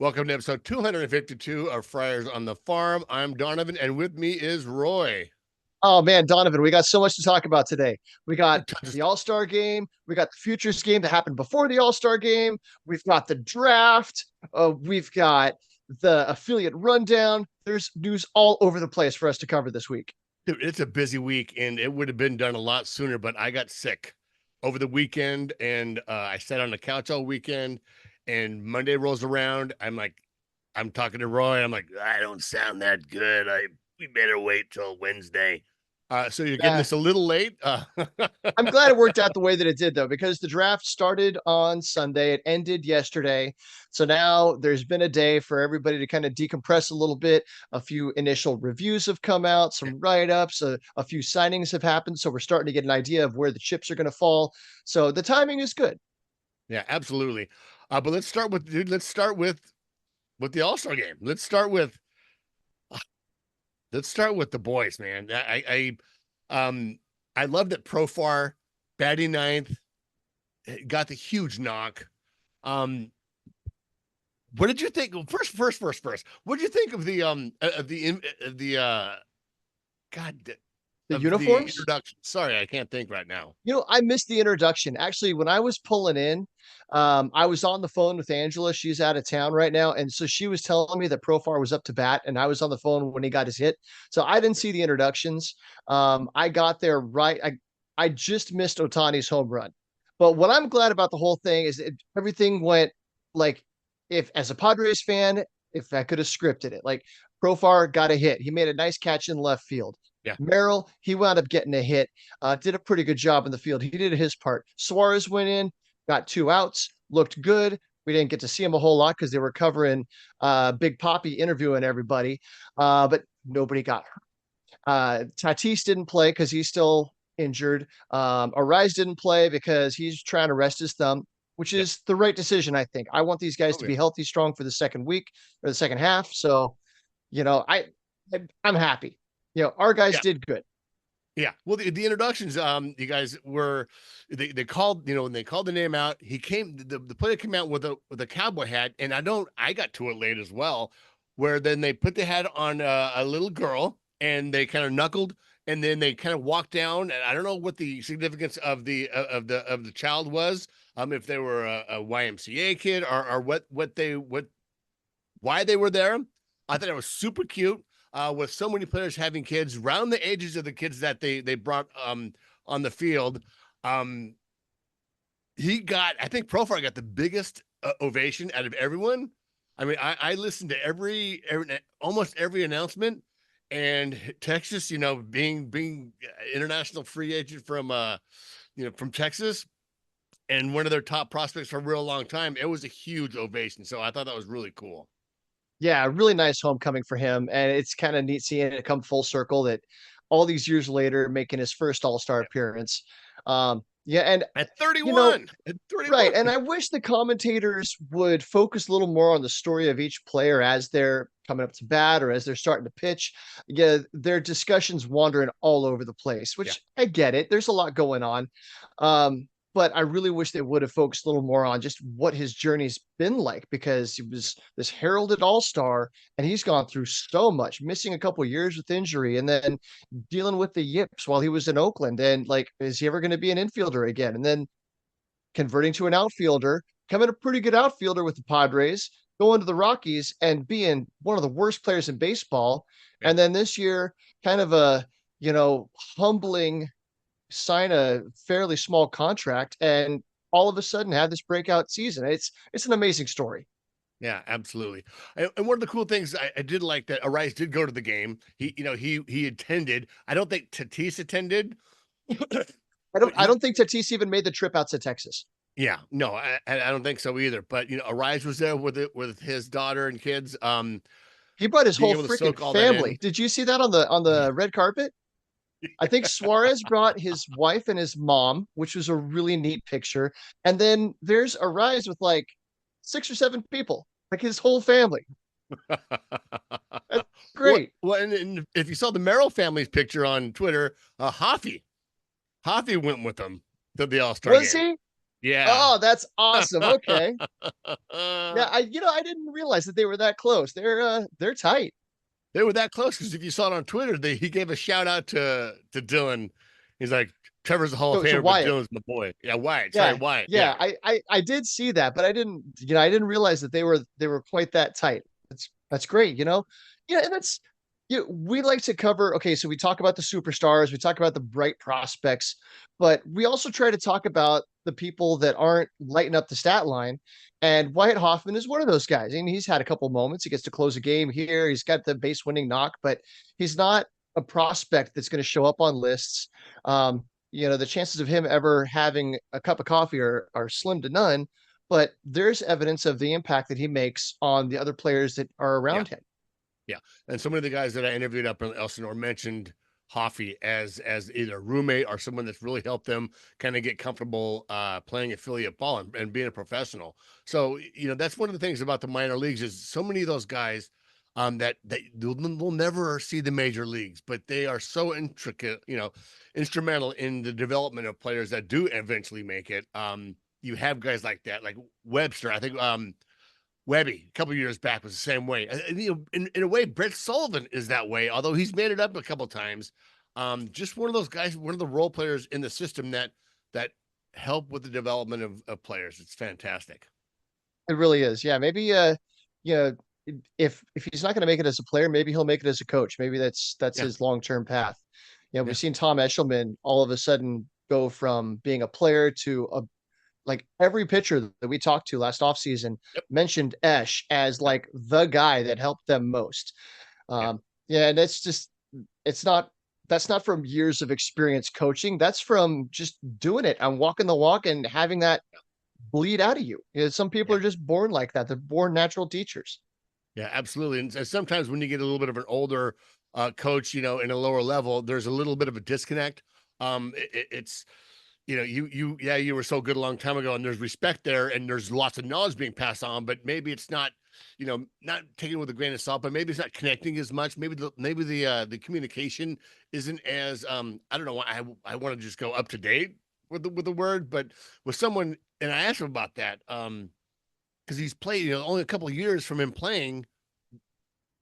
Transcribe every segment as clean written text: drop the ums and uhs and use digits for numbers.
Welcome to episode 252 of Friars on the Farm. I'm Donovan, and with me is Roy. Oh man, Donovan, we got so much to talk about today. We got Tons of the stuff. All-Star game, we got the Futures game that happened before the All-Star game, we've got the draft, we've got the affiliate rundown. There's news all over the place for us to cover this week. Dude, it's a busy week, and it would have been done a lot sooner, but I got sick over the weekend, and I sat on the couch all weekend, and Monday rolls around. I'm talking to Roy. I'm like, I don't sound that good. We better wait till Wednesday. So you're getting Yeah, this a little late. I'm glad it worked out the way that it did, though, because the draft started on Sunday. It ended yesterday. So now there's been a day for everybody to kind of decompress a little bit. A few initial reviews have come out, some write ups, a few signings have happened. So we're starting to get an idea of where the chips are going to fall. So the timing is good. Yeah, absolutely. But let's start with, dude. Let's start with the All-Star game. Let's start with the boys, man. I love that Profar batting ninth got the huge knock. Um, what did you think? First. What did you think of the God The of the uniforms, introduction? Sorry, I can't think right now. I missed the introduction. Actually, when I was pulling in, I was on the phone with Angela. She's out of town right now. And so she was telling me that Profar was up to bat, and I was on the phone when he got his hit. So I didn't see the introductions. I got there right. I just missed Otani's home run. But what I'm glad about the whole thing is everything went like, if as a Padres fan, if I could have scripted it, like Profar got a hit. He made a nice catch in left field. Yeah, Merrill, he wound up getting a hit, did a pretty good job in the field. He did his part. Suarez went in, got 2 outs, looked good. We didn't get to see him a whole lot because they were covering Big Poppy interviewing everybody, but nobody got hurt. Tatis didn't play because he's still injured. Arise didn't play because he's trying to rest his thumb, which yeah. is the right decision, I think. I want these guys Oh to yeah, be healthy, strong for the second week or the second half. So, you know, I, I'm happy. Our guys yeah. did good. Yeah. Well, the introductions, you guys were they called, when they called the name out, he came the player came out with a cowboy hat, and I got to it late as well, where then they put the hat on a little girl and they kind of knuckled, and then they kind of walked down, and I don't know what the significance of the child was, if they were a YMCA kid, or what why they were there. I thought it was super cute, with so many players having kids around the ages of the kids that they brought on the field. Um, I think Profar got the biggest ovation out of everyone. I mean, I listened to almost every announcement, and Texas, being international free agent from Texas, and one of their top prospects for a real long time. It was a huge ovation. So I thought that was really cool. Yeah, really nice homecoming for him. And it's kind of neat seeing it come full circle that all these years later, making his first All-Star appearance. Yeah, and At you know, 31, at right. 31. And I wish the commentators would focus a little more on the story of each player as they're coming up to bat or as they're starting to pitch. Yeah, their discussions wandering all over the place, Yeah. which I get it. There's a lot going on. But I really wish they would have focused a little more on just what his journey's been like, because he was this heralded all-star and he's gone through so much, missing a couple years with injury and then dealing with the yips while he was in Oakland. And like, is he ever going to be an infielder again? And then converting to an outfielder, becoming a pretty good outfielder with the Padres, going to the Rockies and being one of the worst players in baseball. Yeah. And then this year, kind of a, humbling sign a fairly small contract and all of a sudden have this breakout season. It's an amazing story. Yeah, absolutely. And one of the cool things I did like that Arise did go to the game. He attended. I don't think Tatis attended, I don't but I don't think Tatis even made the trip out to Texas. yeah, no, I don't think so either. But Arise was there with his daughter and kids. He brought his Being whole able to freaking soak all that family. in. Did you see that on the red carpet? I think Suarez brought his wife and his mom, which was a really neat picture. And then there's a rise with like 6 or 7 people, like his whole family. That's What? great. Well, and if you saw the Merrill family's picture on Twitter, Hoffy went with them to the All Star Was game. he? Yeah. Oh, that's awesome. Okay. Yeah, I didn't realize that they were that close. They're tight. They were that close because if you saw it on Twitter, he gave a shout out to Dylan. He's like, Trevor's a Hall of To Famer, but Wyatt. Dylan's my boy. Yeah, Wyatt. Sorry, Yeah, Wyatt. yeah. Yeah. I did see that, but I didn't realize that they were quite that tight. That's great. Yeah, and that's we like to cover. Okay, so we talk about the superstars, we talk about the bright prospects, but we also try to talk about the people that aren't lighting up the stat line. And Wyatt Hoffman is one of those guys. And he's had a couple moments. He gets to close a game here. He's got the base winning knock, but he's not a prospect that's going to show up on lists. The chances of him ever having a cup of coffee are slim to none, but there's evidence of the impact that he makes on the other players that are Yeah. around him. Yeah. And so many of the guys that I interviewed up in Elsinore mentioned Hoffy as either a roommate or someone that's really helped them kind of get comfortable playing affiliate ball and being a professional. So, that's one of the things about the minor leagues is so many of those guys that they'll never see the major leagues, but they are so intricate, instrumental in the development of players that do eventually make it. You have guys like that, like Webster. I think Webby a couple years back was the same way. In a way, Brett Sullivan is that way, although he's made it up a couple times. Just one of those guys, one of the role players in the system that help with the development of players. It's fantastic. It really is. Yeah, maybe you know, if he's not going to make it as a player, maybe he'll make it as a coach. Maybe that's Yeah, his long-term path. yeah, We've seen Tom Eshelman all of a sudden go from being a player to a like every pitcher that we talked to last offseason yep, mentioned Esh as yep, like the guy that helped them most. yeah, Yeah, and it's not that's not from years of experience coaching. That's from just doing it and walking the walk and having that bleed out of you. Some people yeah. are just born like that. They're born natural teachers. Yeah, absolutely. And sometimes when you get a little bit of an older coach, in a lower level, there's a little bit of a disconnect. It's you were so good a long time ago, and there's respect there, and there's lots of knowledge being passed on, but maybe it's not, not taken with a grain of salt, but maybe it's not connecting as much. Maybe the communication isn't as I don't know. I want to just go up to date with the word, but with someone, and I asked him about that. Because he's played, only a couple of years from him playing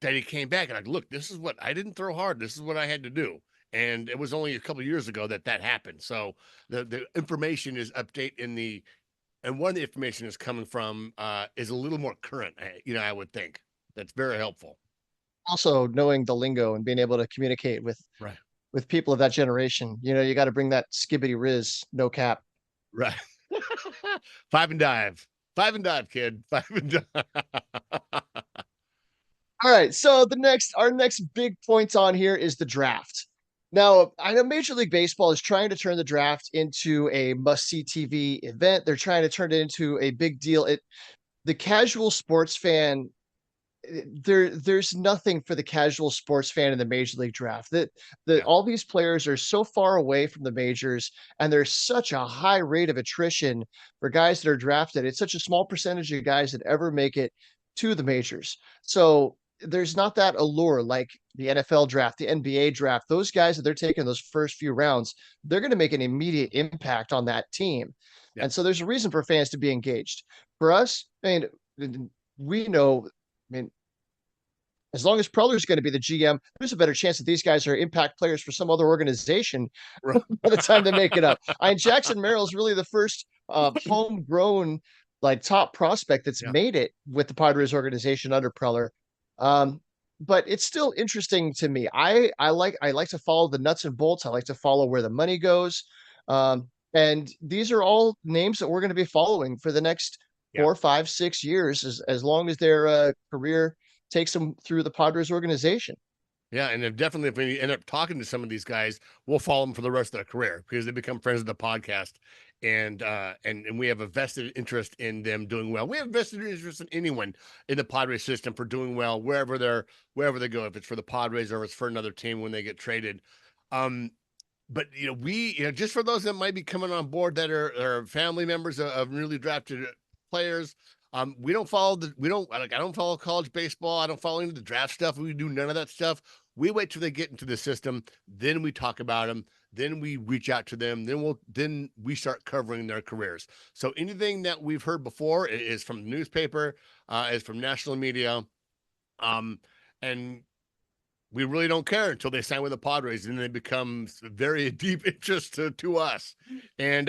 that he came back and like, look, this is what I didn't throw hard. This is what I had to do. And it was only a couple of years ago that happened. So the information is update and one of the information is coming from is a little more current. I would think that's very helpful. Also, knowing the lingo and being able to communicate Right. with people of that generation, you got to bring that skibbity riz, no cap. Right. Five and dive. Five and dive, kid. Five and dive. All right. So our next big point on here is the draft. Now, I know Major League Baseball is trying to turn the draft into a must-see TV event. They're trying to turn it into a big deal. The casual sports fan, there's nothing for the casual sports fan in the Major League draft. That Yeah. all these players are so far away from the majors, and there's such a high rate of attrition for guys that are drafted. It's such a small percentage of guys that ever make it to the majors. So there's not that allure like the NFL draft, the NBA draft. Those guys that they're taking those first few rounds, they're going to make an immediate impact on that team. Yeah. And so there's a reason for fans to be engaged. For us, I mean, we know, I mean, as long as Preller's going to be the GM, there's a better chance that these guys are impact players for some other organization Right. by the time they make it up. Jackson Merrill is really the first homegrown, like top prospect that's Yeah. made it with the Padres organization under Preller. But it's still interesting to me. I like to follow the nuts and bolts. I like to follow where the money goes. And these are all names that we're going to be following for the next Yeah. 4, 5, 6 years, as long as their career takes them through the Padres organization. Yeah, and if we end up talking to some of these guys, we'll follow them for the rest of their career because they become friends of the podcast, and we have a vested interest in them doing well. We have vested interest in anyone in the Padres system for doing well wherever they go, if it's for the Padres or it's for another team when they get traded. But just for those that might be coming on board that are family members of newly drafted players. We don't follow I don't follow college baseball. I don't follow any of the draft stuff. We do none of that stuff. We wait till they get into the system. Then we talk about them. then we reach out to them, then we start covering their careers. So anything that we've heard before is from the newspaper, is from national media, um, and we really don't care until they sign with the Padres, and then they become very deep interest to us. And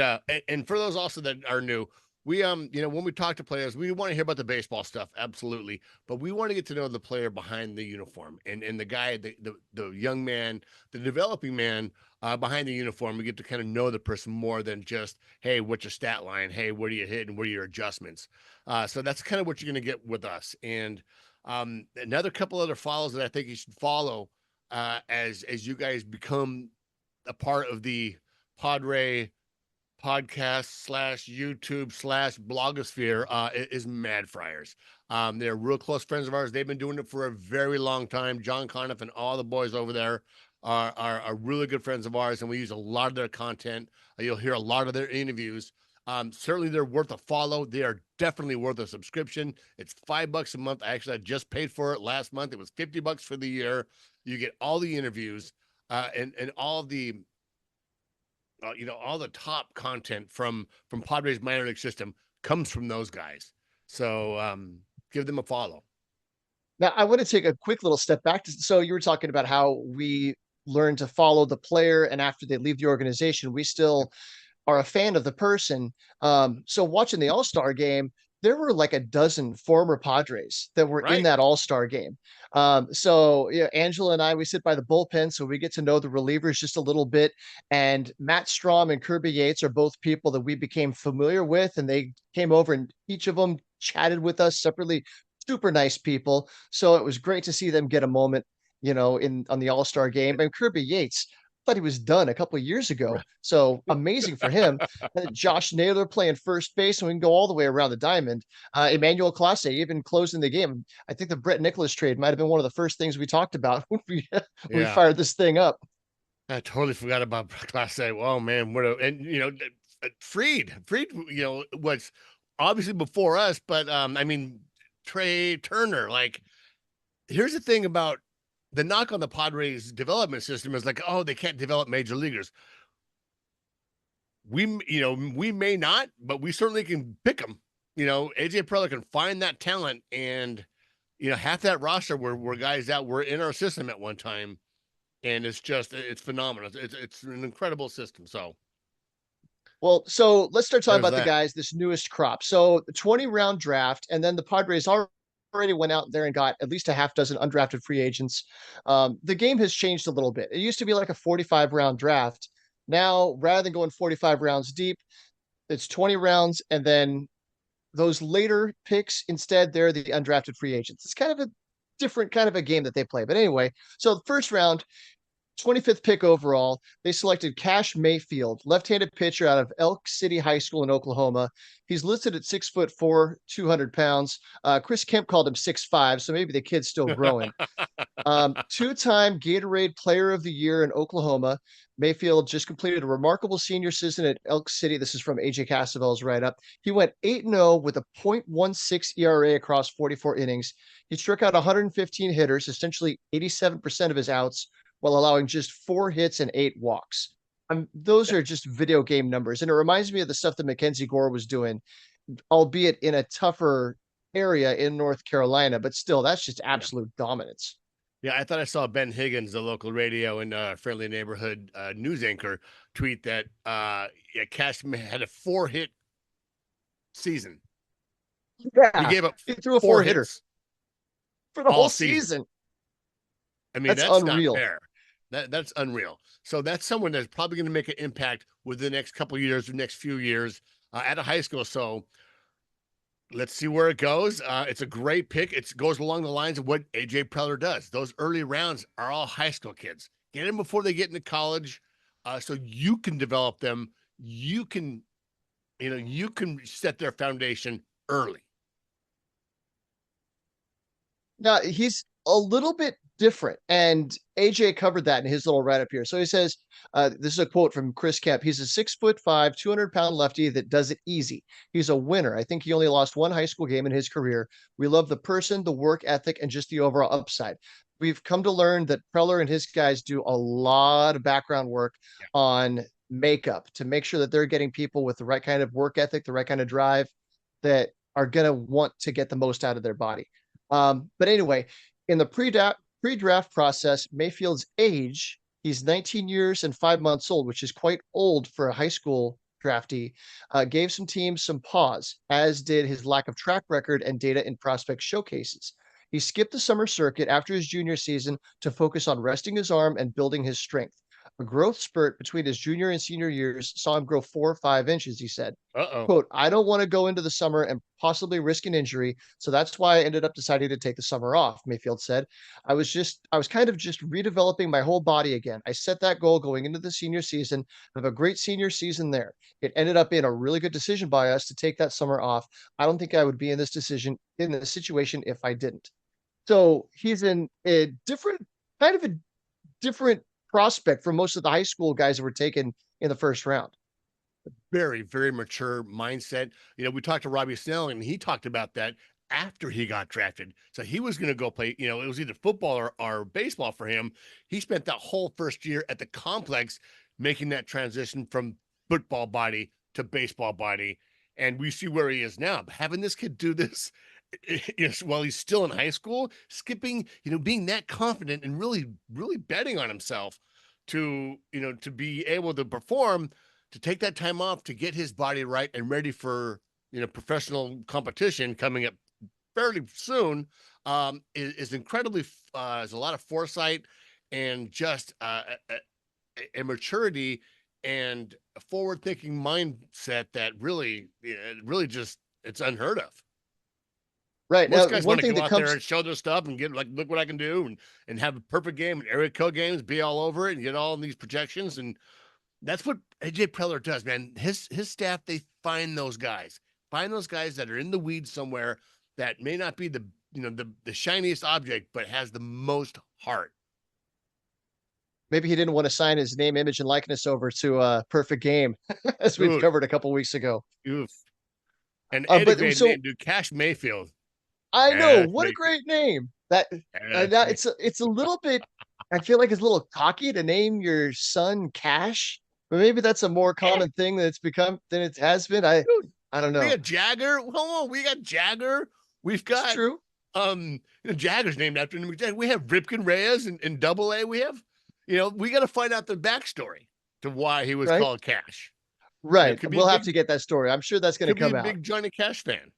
for those also that are new, we when we talk to players, we want to hear about the baseball stuff, absolutely, but we want to get to know the player behind the uniform, and the guy, the young man, the developing man behind the uniform. We get to kind of know the person more than just, hey, what's your stat line? Hey, where do you hit and what are your adjustments? So that's kind of what you're going to get with us. And another couple other follows that I think you should follow as you guys become a part of the Padre podcast slash YouTube slash blogosphere is Mad Friars. They're real close friends of ours. They've been doing it for a very long time. John Conniff and all the boys over there are really good friends of ours, and we use a lot of their content. You'll hear a lot of their interviews. Certainly they're worth a follow. They are definitely worth a subscription. It's $5 a month. I just paid for it last month. It was $50 for the year. You get all the interviews and all the all the top content from Padres minor league system comes from those guys. So give them a follow. Now, I want to take a quick little step back. So you were talking about how we learn to follow the player, and after they leave the organization, we still are a fan of the person. So watching the All-Star game, there were like a dozen former Padres that were in Right. that All-Star game. So yeah, Angela and I, we sit by the bullpen, so we get to know the relievers just a little bit. And Matt Strom and Kirby Yates are both people that we became familiar with, and they came over and each of them chatted with us separately. Super nice people. So it was great to see them get a moment, in on the All-Star game. And Kirby Yates, thought he was done a couple of years ago. Right. So amazing for him. Josh Naylor playing first base, and we can go all the way around the diamond. Emmanuel Clase even closing the game. I think the Brett Nicholas trade might have been one of the first things we talked about when we Yeah. fired this thing up. I totally forgot about Class A. Oh man, and Freed, was obviously before us, but I mean, Trey Turner. Like, here's the thing about the knock on the Padres development system is like, oh, they can't develop major leaguers. We may not, but we certainly can pick them. AJ Preller can find that talent, and half that roster were guys that were in our system at one time, and it's phenomenal. It's an incredible system. So Well, so let's start talking there's about the that. guys, this newest crop. So the 20 round draft, and then the Padres already went out there and got at least a half dozen undrafted free agents. The game has changed a little bit. It used to be like a 45 round draft. Now, rather than going 45 rounds deep, it's 20 rounds, and then those later picks, instead, they're the undrafted free agents. It's kind of a different kind of a game that they play. But anyway, so the first round, 25th pick overall, they selected Cash Mayfield, left-handed pitcher out of Elk City High School in Oklahoma. He's listed at 6'4", 200 pounds. Chris Kemp called him 6'5", so maybe the kid's still growing. Two-time Gatorade Player of the Year in Oklahoma. Mayfield just completed a remarkable senior season at Elk City. This is from AJ Casavel's write-up. He went 8-0 with a .16 ERA across 44 innings. He struck out 115 hitters, essentially 87% of his outs, while allowing just 4 hits and 8 walks. Those are just video game numbers. And it reminds me of the stuff that Mackenzie Gore was doing, albeit in a tougher area in North Carolina. But still, that's just Yeah. absolute dominance. Yeah, I thought I saw Ben Higgins, the local radio and friendly neighborhood news anchor, tweet that Cash had a 4-hit season. He Yeah, gave up he threw a 4 4-hitter hits for the all whole season. season. I mean, That's that's not unreal. fair. That's unreal. So that's someone that's probably going to make an impact within the next couple of years, the next few years at a high school. So let's see where it goes. It's a great pick. It goes along the lines of what AJ Preller does. Those early rounds are all high school kids. Get them before they get into college, so you can develop them. You can set their foundation early. Now, he's a little bit different, and AJ covered that in his little write up here. So he says, this is a quote from Chris Kemp. He's a 6'5", 200-pound lefty that does it easy. He's a winner. I think he only lost one high school game in his career. We love the person, the work ethic, and just the overall upside. we've come to learn that Preller and his guys do a lot of background work Yeah. on makeup to make sure that they're getting people with the right kind of work ethic, the right kind of drive that are going to want to get the most out of their body. But anyway, in the pre-draft process, Mayfield's age, he's 19 years and 5 months old, which is quite old for a high school draftee, gave some teams some pause, as did his lack of track record and data in prospect showcases. He skipped the summer circuit after his junior season to focus on resting his arm and building his strength. A growth spurt between his junior and senior years saw him grow 4 or 5 inches, he said. Uh-oh. Quote, I don't want to go into the summer and possibly risk an injury. So that's why I ended up deciding to take the summer off, Mayfield said. I was kind of just redeveloping my whole body again. I set that goal going into the senior season, have a great senior season there. It ended up being a really good decision by us to take that summer off. I don't think I would be in this situation if I didn't. So he's in a kind of a different prospect from most of the high school guys that were taken in the first round. Very, very mature mindset. We talked to Robbie Snelling, and he talked about that after he got drafted. So he was going to go play, it was either football or baseball for him. He spent that whole first year at the complex making that transition from football body to baseball body. And we see where he is now. But having this kid do this while he's still in high school, skipping, being that confident and really, really betting on himself to be able to perform, to take that time off to get his body right and ready for professional competition coming up fairly soon, is incredibly is a lot of foresight and just a maturity and a forward-thinking mindset that really just it's unheard of. Right. Most Now, guys one want to thing go that out there comes and show their stuff and get like, look what I can do, and have a perfect game and area code games, be all over it, and get all in these projections. And that's what AJ Preller does, man. His staff, they find those guys that are in the weeds somewhere that may not be the shiniest object, but has the most heart. maybe he didn't want to sign his name, image, and likeness over to a perfect game, as we've Dude, covered a couple weeks ago. oof. And But great so name, dude. Cash Mayfield. I know Cash what a Mayfield. great name. That Cash now Mayfield. it's a little bit. I feel like it's a little cocky to name your son Cash, but maybe that's a more common thing that it's become than it has been. Dude, I don't we know. got Jagger. Hold on, we got Jagger. We've It's got true. Jagger's named after him. We have Ripken Reyes and Double A. We have, we got to find out the backstory to why he was Right. called Cash. Right. Could be a We'll have big, to get that story. I'm sure that's going to could be a come out. big Johnny Cash fan.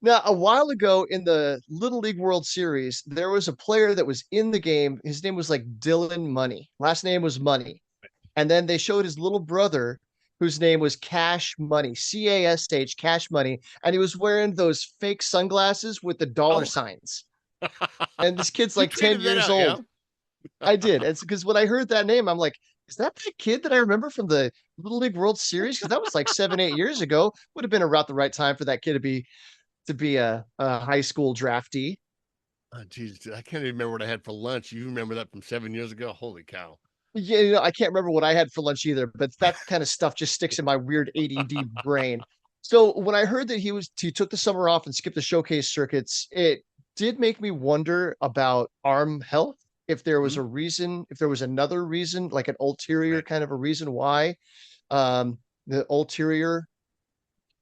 Now, a while ago in the Little League World Series, there was a player that was in the game. His name was like Dylan Money. Last name was Money. And then they showed his little brother, whose name was Cash Money, Cash, Cash Money. And he was wearing those fake sunglasses with the dollar Oh, signs. And this kid's you like 10 tweeted that years out, yeah? old. I did. It's because when I heard that name, I'm like, is that the kid that I remember from the Little League World Series? Because that was like 7, 8 years ago. Would have been about the right time for that kid to be a high school draftee. Oh, geez, I can't even remember what I had for lunch. You remember that from 7 years ago? Holy cow. Yeah, I can't remember what I had for lunch either, but that kind of stuff just sticks in my weird ADD brain. So when I heard that he took the summer off and skipped the showcase circuits, it did make me wonder about arm health. If there was Mhm. a reason, if there was another reason, like an ulterior Right. kind of a reason why, the ulterior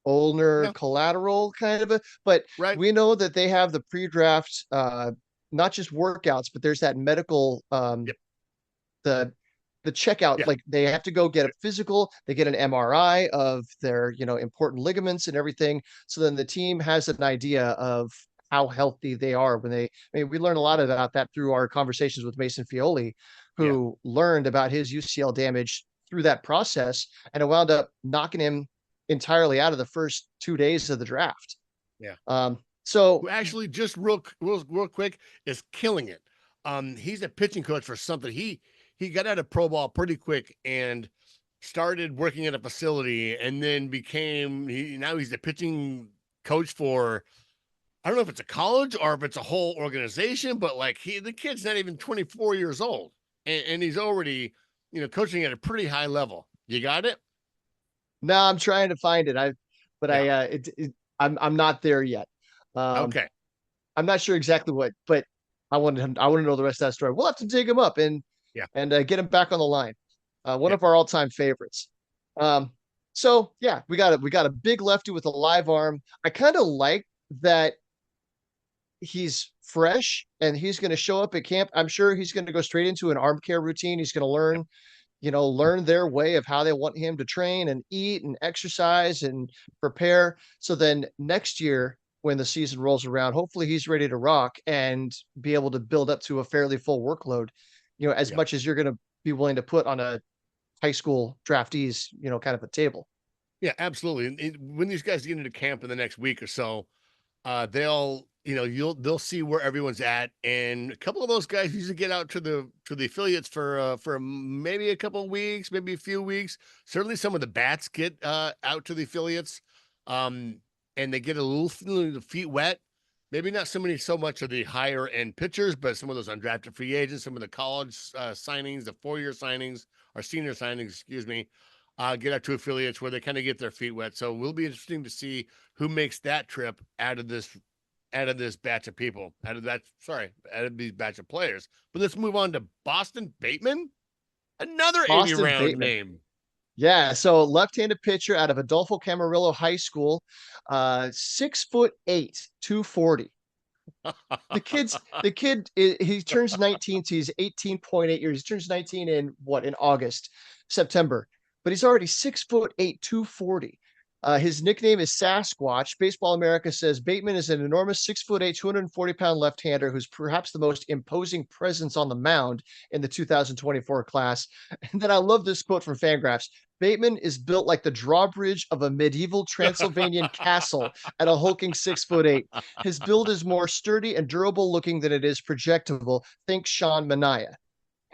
ulnar Yeah. collateral kind of a, but Right. we know that they have the pre-draft, not just workouts, but there's that medical, Yep. the checkout, Yeah. like they have to go get a physical, they get an MRI of their, important ligaments and everything. So then the team has an idea of how healthy they are when we learn a lot about that through our conversations with Mason Fioli, Yeah. who learned about his UCL damage through that process, and it wound up knocking him entirely out of the first 2 days of the draft. Yeah. So Who actually just real quick is killing it. He's a pitching coach for something. He got out of pro ball pretty quick and started working at a facility, and then now he's a pitching coach for, I don't know if it's a college or if it's a whole organization, but like the kid's not even 24 years old, and he's already coaching at a pretty high level. You got it? now I'm trying to find it. But Yeah. I'm not there yet. Um, Okay. I'm not sure exactly what, but I want to know the rest of that story. We'll have to dig him up Yeah. and get him back on the line. One Yeah. of our all-time favorites. Um, so yeah, we got a big lefty with a live arm. I kind of like that he's fresh and he's going to show up at camp. I'm sure he's going to go straight into an arm care routine. He's going to learn, learn their way of how they want him to train and eat and exercise and prepare. So then next year, when the season rolls around, hopefully he's ready to rock and be able to build up to a fairly full workload, as Yeah. much as you're going to be willing to put on a high school draftees, kind of a table. Yeah, absolutely. And when these guys get into camp in the next week or so, they'll they'll see where everyone's at, and a couple of those guys usually get out to the affiliates for maybe a couple of weeks, maybe a few weeks. Certainly, some of the bats get out to the affiliates, um, and they get a little feet wet. Maybe not so much of the higher end pitchers, but some of those undrafted free agents, some of the college signings, the 4-year signings or senior signings, excuse me, get out to affiliates where they kind of get their feet wet. So it will be interesting to see who makes that trip out of this batch of people, out of these batch of players. But let's move on to Boston Bateman, another 80 Boston round Bateman. name. Yeah, so left-handed pitcher out of Adolfo Camarillo High School, 6'8", 240. He turns 19, so he's 18.8 years. He turns 19 in August, September. But he's already 6'8", 240. His nickname is Sasquatch. Baseball America says Bateman is an enormous 6'8", 240-pound left-hander who's perhaps the most imposing presence on the mound in the 2024 class. And then I love this quote from Fangraphs. Bateman is built like the drawbridge of a medieval Transylvanian castle at a hulking 6'8". His build is more sturdy and durable looking than it is projectable. Think Sean Manaea.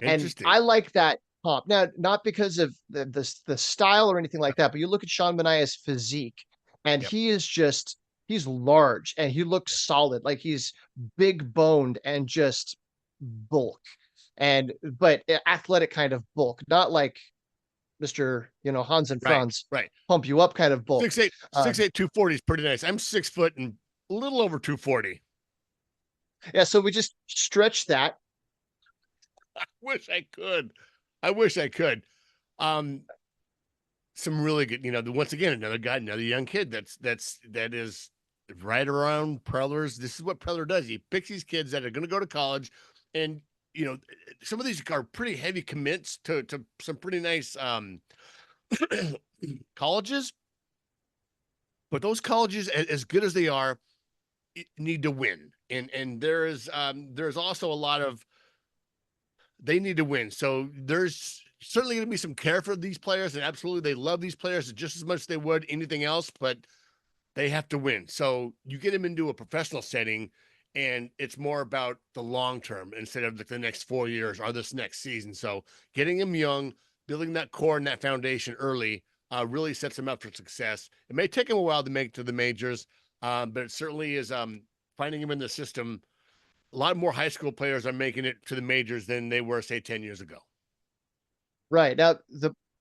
And Interesting. I like that comp. Now, not because of the style or anything like that, but you look at Sean Manaea's physique, and Yep. he's large and he looks Yep. solid, like he's big boned and just bulk, but athletic kind of bulk, not like Mr. Hans and Right. Franz Right. pump you up kind of bulk. 6'8", Uh, 6'8", 240 is pretty nice. I'm 6 foot and a little over 240. yeah, so we just stretch that. Wish I could. I wish I could. Um, some really good, once again, another guy, another young kid that is right around Preller's. This is what Preller does. He picks these kids that are going to go to college, and some of these are pretty heavy commits to some pretty nice colleges. But those colleges, as good as they are, need to win, and there's also a lot of they need to win. So there's certainly going to be some care for these players, and absolutely they love these players just as much as they would anything else, but they have to win. So you get them into a professional setting, and it's more about the long term instead of the next 4 years or this next season. So getting them young, building that core and that foundation early really sets them up for success. It may take them a while to make it to the majors, but it certainly is finding them in the system. A lot more high school players are making it to the majors than they were, say, 10 years ago. Right. Now,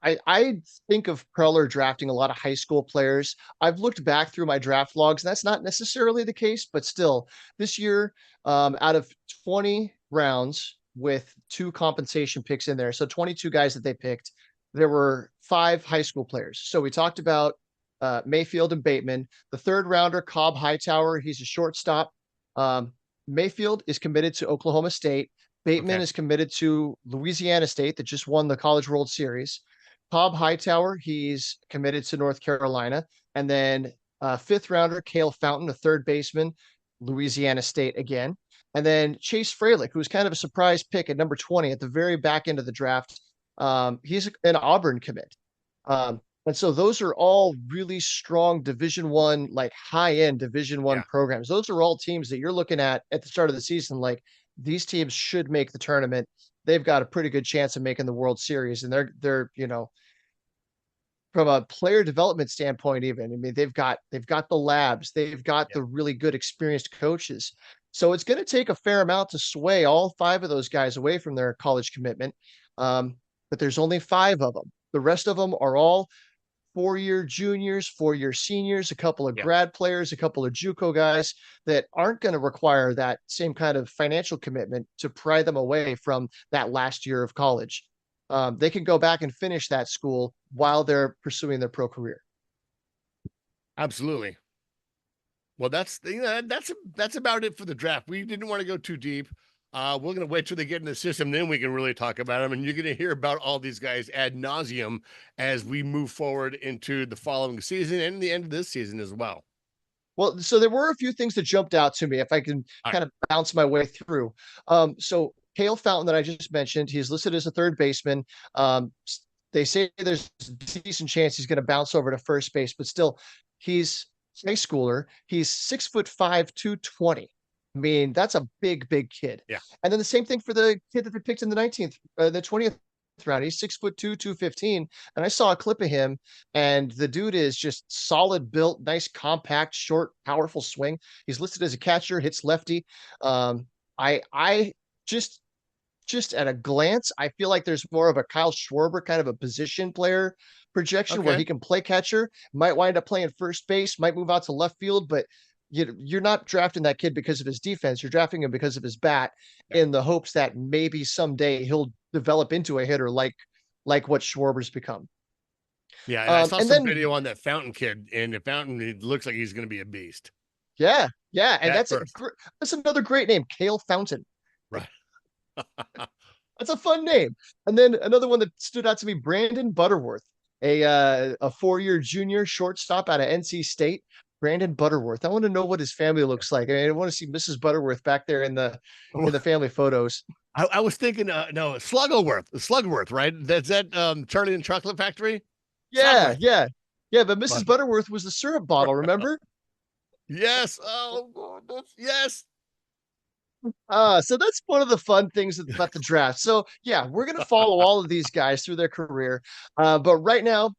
I think of Preller drafting a lot of high school players. I've looked back through my draft logs, and that's not necessarily the case, but still, this year, out of 20 rounds with 2 compensation picks in there, so 22 guys that they picked, there were 5 high school players. So we talked about Mayfield and Bateman. The third rounder, Cobb Hightower, he's a shortstop. Mayfield is committed to Oklahoma State. Bateman Okay. is committed to Louisiana State that just won the College World Series. Cobb Hightower, he's committed to North Carolina. And then fifth rounder, Cale Fountain, a third baseman, Louisiana State again. And then Chase Fralick, who's kind of a surprise pick at number 20 at the very back end of the draft. He's an Auburn commit. And so those are all really strong Division I, like high-end Division I Yeah. programs. Those are all teams that you're looking at the start of the season, like these teams should make the tournament. They've got a pretty good chance of making the World Series, and they're from a player development standpoint, even, I mean, they've got the labs, they've got Yep. the really good experienced coaches. So it's going to take a fair amount to sway all 5 of those guys away from their college commitment. But there's only 5 of them. The rest of them are all 4-year juniors, 4-year seniors, a couple of Yeah, grad players, a couple of JUCO guys that aren't going to require that same kind of financial commitment to pry them away from that last year of college. They can go back and finish that school while they're pursuing their pro career. absolutely. Well, that's about it for the draft. We didn't want to go too deep. We're gonna wait till they get in the system, then we can really talk about them. And you're gonna hear about all these guys ad nauseum as we move forward into the following season and the end of this season as well. Well, so there were a few things that jumped out to me if I can All right. kind of bounce my way through. So Cale Fountain that I just mentioned, he's listed as a third baseman. They say there's a decent chance he's going to bounce over to first base, but still, he's high schooler. He's 6'5", 220. I mean, that's a big kid. Yeah. And then the same thing for the kid that they picked in the 20th round. He's 6'2", 215. And I saw a clip of him, and the dude is just solid built, nice, compact, short, powerful swing. He's listed as a catcher, hits lefty. I just at a glance, I feel like there's more of a Kyle Schwarber kind of a position player projection where Okay. he can play catcher, might wind up playing first base, might move out to left field, but you're not drafting that kid because of his defense. You're drafting him because of his bat Yeah. in the hopes that maybe someday he'll develop into a hitter like what Schwarber's become. Yeah, and I saw And some then video on that Fountain kid, and the Fountain, it looks like he's gonna be a beast. yeah, and At first. that's another great name, Cale Fountain. Right. That's a fun name. And then another one that stood out to me, Brandon Butterworth, a 4-year junior shortstop out of NC State. Brandon Butterworth. I want to know what his family looks like. I mean, I want to see Mrs. Butterworth back there in the family photos. I was thinking, no, Slugworth, right? That's that Charlie and Chocolate Factory. Yeah, Slugworth. yeah, yeah. But Mrs. But Butterworth was the syrup bottle. Remember? yes, oh yes. So that's one of the fun things about the draft. So yeah, we're gonna follow all of these guys through their career. But right now,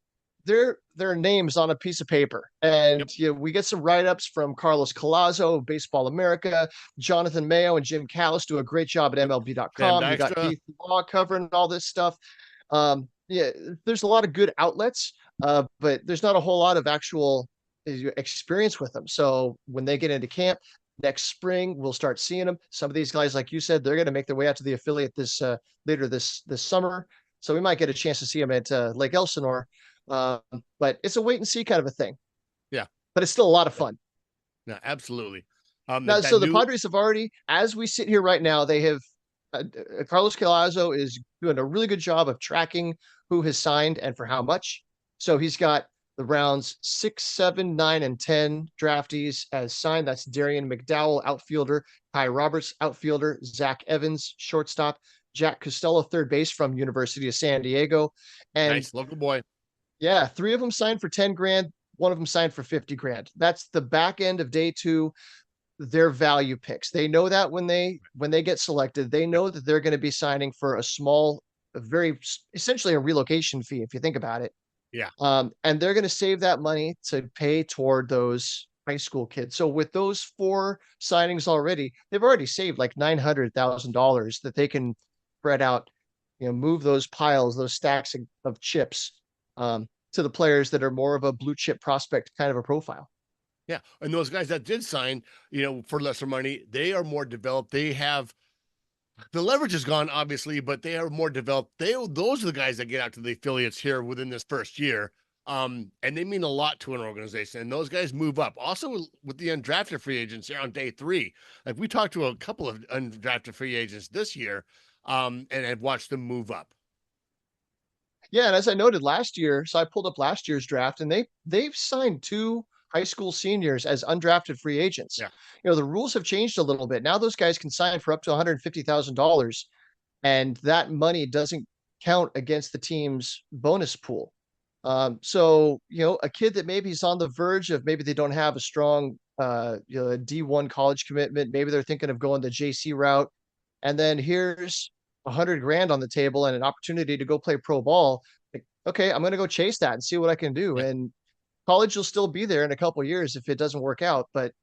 their names on a piece of paper. And Yep. we get some write-ups from Carlos Collazo, Baseball America, Jonathan Mayo, and Jim Callis do a great job at Yep. Sam MLB.com. You got Dykstra. Keith Law covering all this stuff. Yeah, there's a lot of good outlets, but there's not a whole lot of actual experience with them. So when they get into camp next spring, we'll start seeing them. Some of these guys, like you said, they're going to make their way out to the affiliate later this summer. So we might get a chance to see them at Lake Elsinore. But it's a wait and see kind of a thing. Yeah. But it's still a lot of fun. No, absolutely. Now, That so the new Padres have already, as we sit here right now, they have Carlos Collazo is doing a really good job of tracking who has signed and for how much. So he's got the rounds 6, 7, 9, and 10 draftees as signed. That's Darian McDowell, outfielder, Ty Roberts, outfielder, Zach Evans, shortstop, Jack Costello, third base from University of San Diego. And nice local boy. yeah, 3 of them signed for 10 grand, 1 of them signed for 50 grand. That's the back end of day 2, their value picks. They know that when they get selected, they know that they're going to be signing for a very essentially a relocation fee if you think about it. Yeah. And they're going to save that money to pay toward those high school kids. So with those 4 signings already, they've already saved like $900,000 that they can spread out, move those piles, those stacks of chips to the players that are more of a blue chip prospect kind of a profile. Yeah. And those guys that did sign, for lesser money, they are more developed. They have the leverage is gone, obviously, but they are more developed. Those are the guys that get out to the affiliates here within this first year. And they mean a lot to an organization. And those guys move up. Also with the undrafted free agents here on day 3. Like we talked to a couple of undrafted free agents this year, and I've watched them move up. Yeah, and as I noted last year, so I pulled up last year's draft, and they've signed 2 high school seniors as undrafted free agents. Yeah. The rules have changed a little bit. Now those guys can sign for up to $150,000, and that money doesn't count against the team's bonus pool. So a kid that maybe is on the verge of maybe they don't have a strong D1 college commitment, maybe they're thinking of going the JC route, and then here's 100 grand on the table and an opportunity to go play pro ball. Like, okay, I'm going to go chase that and see what I can do. Yeah. And college will still be there in a couple of years if it doesn't work out, but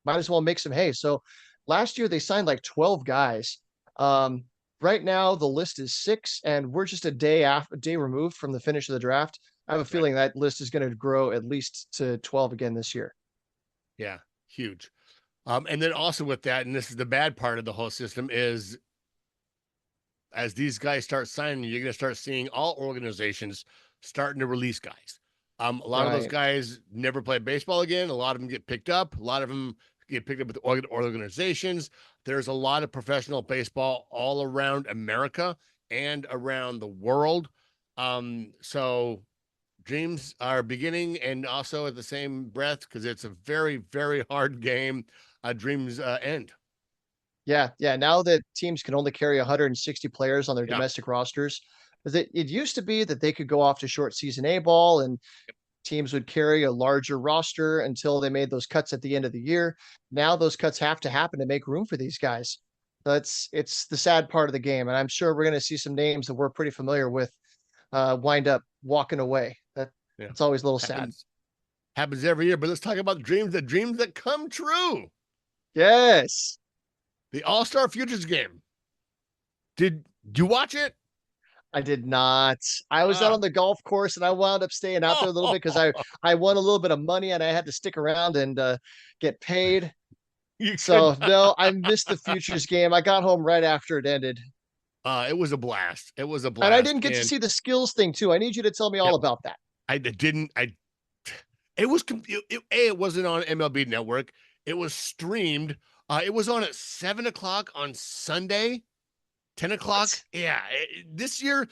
might as well make some hay. So last year they signed like 12 guys. Right now the list is 6, and we're just a day removed from the finish of the draft. I have a Right. feeling that list is going to grow at least to 12 again this year. Yeah. Huge. And then also with that, and this is the bad part of the whole system, is as these guys start signing, you're going to start seeing all organizations starting to release guys. A lot of those Right. guys never play baseball again. A lot of them get picked up. A lot of them get picked up with organizations. There's a lot of professional baseball all around America and around the world. So dreams are beginning, and also at the same breath, because it's a very, very hard game, dreams end. Yeah, yeah. Now that teams can only carry 160 players on their Yeah. domestic rosters, it used to be that they could go off to short season A ball and teams would carry a larger roster until they made those cuts at the end of the year. Now those cuts have to happen to make room for these guys. It's the sad part of the game, and I'm sure we're going to see some names that we're pretty familiar with wind up walking away. Yeah. That's always a little sad. Happens every year. But let's talk about the dreams that come true. Yes, The All-Star Futures game. Did you watch it? I did not. I was out Uh, on the golf course and I wound up staying out there a little bit because oh, I won a little bit of money and I had to stick around and get paid. you could So no, I missed the futures game. I got home right after it ended. it was a blast. It was a And I blast. didn't get to And see the skills thing too. I need you to tell me yeah, all about that. I didn't I it was it wasn't on MLB Network. It was streamed. It was on at 7 o'clock on Sunday, 10 o'clock. What? Yeah. This year,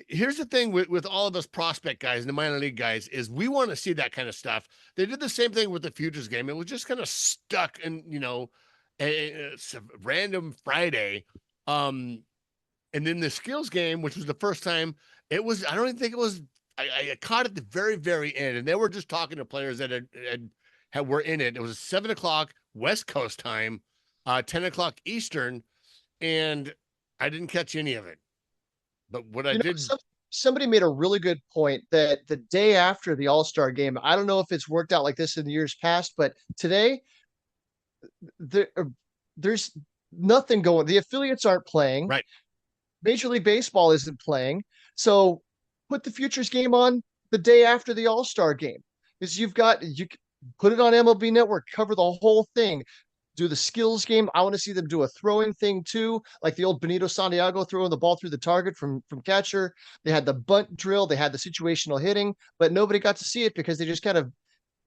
here's the thing with all of us prospect guys and the minor league guys is we want to see that kind of stuff. They did the same thing with the futures game. It was just kind of stuck in, it's a random Friday. And then the skills game, which was the first time, I don't even think it was, I caught it at the very, very end. And they were just talking to players that were in it. It was 7 o'clock West Coast time, 10 o'clock Eastern. And I didn't catch any of it. But what I You know, did, somebody made a really good point that the day after the All-Star game, I don't know if it's worked out like this in the years past, but today there, there's nothing going. The affiliates aren't playing. right. Major League Baseball isn't playing. So put the futures game on the day after the All-Star game. Because you put it on MLB Network, cover the whole thing. Do the skills game. I want to see them do a throwing thing too, like the old Benito Santiago throwing the ball through the target from catcher. They had the bunt drill, they had the situational hitting, but nobody got to see it because they just kind of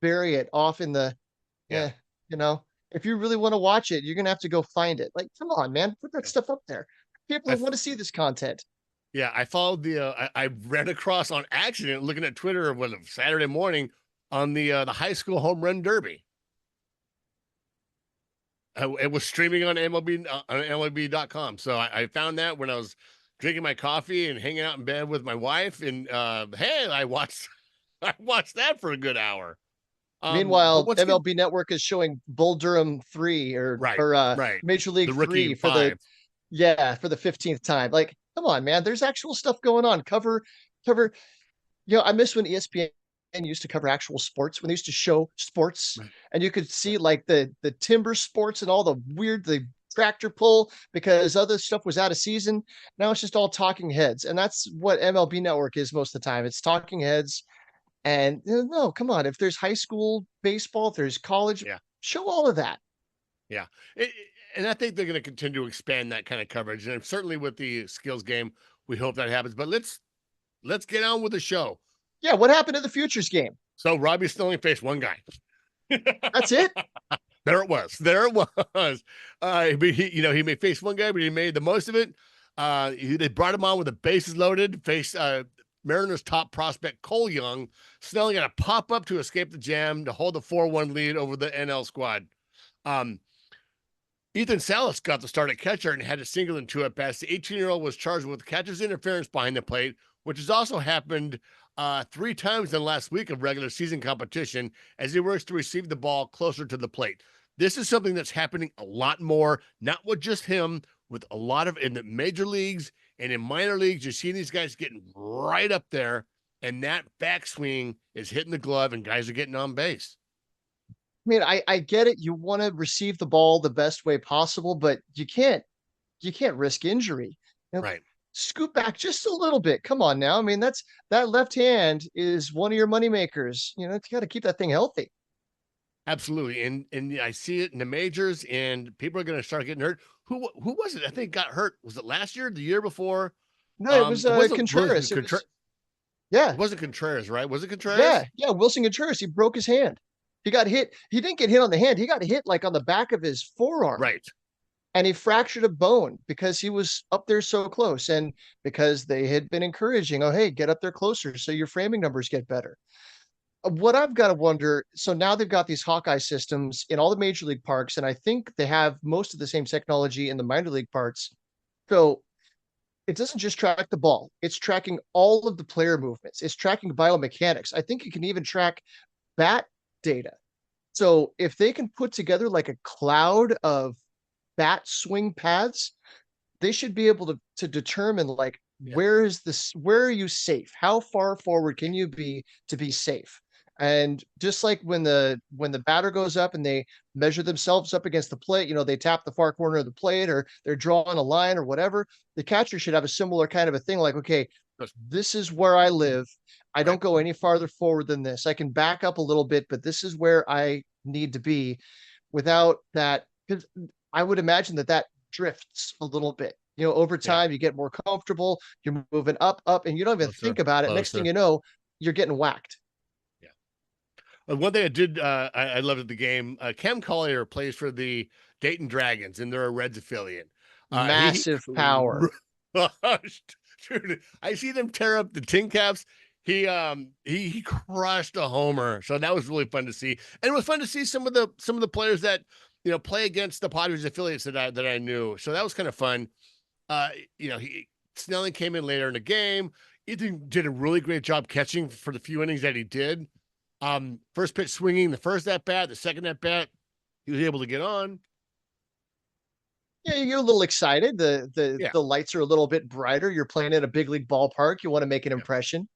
bury it off in the Yeah. you know. If you really want to watch it, you're gonna have to go find it. Like, come on, man, put that stuff up there. People I, want to see this content. yeah, I followed I ran across on accident looking at Twitter was Saturday morning on the high school home run derby. It was streaming on MLB on MLB.com. So I found that when I was drinking my coffee and hanging out in bed with my wife. And hey, I watched I watched that for a good hour. But Meanwhile, what's good? MLB Network is showing Bull Durham 3 Right, or right. Major The League rookie 3 for five. the 15th time. Like, come on, man. There's actual stuff going on. Cover. I miss when ESPN used to cover actual sports, when they used to show sports, Right, and you could see right. like the timber sports and all the tractor pull because other stuff was out of season. Now it's just all talking heads, and that's what MLB Network is most of the time. It's talking heads. And no, come on. If there's high school baseball, if there's college, Yeah. show all of that. Yeah. And I think they're going to continue to expand that kind of coverage. And certainly with the skills game, we hope that happens. But let's get on with the show. Yeah, what happened to the futures game? So Robbie Snelling faced one guy. That's it. There it was. There it was. But he may face one guy, but he made the most of it. They brought him on with the bases loaded, faced Mariners top prospect Cole Young. Snelling got a pop up to escape the jam to hold the 4-1 lead over the NL squad. Ethan Salas got the start at catcher and had a single in 2 at bats. The 18-year-old was charged with catcher's interference behind the plate, which has also happened 3 times in the last week of regular season competition as he works to receive the ball closer to the plate. This is something that's happening a lot more, not with just him, with a lot of in the major leagues and in minor leagues. You're seeing these guys getting right up there, and that backswing is hitting the glove, and guys are getting on base. I mean, I get it. You want to receive the ball the best way possible, but you can't risk injury. Right. scoot back just a little bit. Come on now. I mean, that left hand is one of your money makers. You got to keep that thing healthy. Absolutely. And I see it in the majors, and people are going to start getting hurt. Who was it? I think got hurt. Was it last year, the year before? No, it was It wasn't Wilson Contreras. It was yeah, It wasn't Contreras, right? Was it yeah, Contreras? yeah. Wilson Contreras. He broke his hand. He got hit. He didn't get hit on the hand. He got hit like on the back of his forearm, Right. and he fractured a bone because he was up there so close, and because they had been encouraging, oh hey, get up there closer so your framing numbers get better. What I've got to wonder, so now they've got these Hawkeye systems in all the major league parks, and I think they have most of the same technology in the minor league parts. So it doesn't just track the ball, it's tracking all of the player movements, it's tracking biomechanics. I think it can even track bat data. So if they can put together like a cloud of bat swing paths, they should be able to determine like Yeah. where are you safe? How far forward can you be to be safe? And just like when the batter goes up and they measure themselves up against the plate, they tap the far corner of the plate or they're drawing a line or whatever, the catcher should have a similar kind of a thing like, okay, this is where I live. I Right. don't go any farther forward than this. I can back up a little bit, but this is where I need to be without that. Because I would imagine that drifts a little bit. Over Yeah. time, you get more comfortable. You're moving up, up, and you don't even Closer, think about it. Next thing closer. you know, you're getting whacked. Yeah. One thing I did, I loved at the game, Cam Collier plays for the Dayton Dragons, and they're a Reds affiliate. He Massive power. crushed, dude. I see them tear up the tin caps. He crushed a homer, so that was really fun to see. And it was fun to see some of the players that play against the Padres affiliates that I knew. So that was kind of fun. Uh, Snelling came in later in the game. He did a really great job catching for the few innings that he did. First pitch swinging, the first at bat, the second at bat, he was able to get on. Yeah, you're a little excited. The the Yeah, the lights are a little bit brighter. You're playing at a big league ballpark. You want to make an yeah. impression.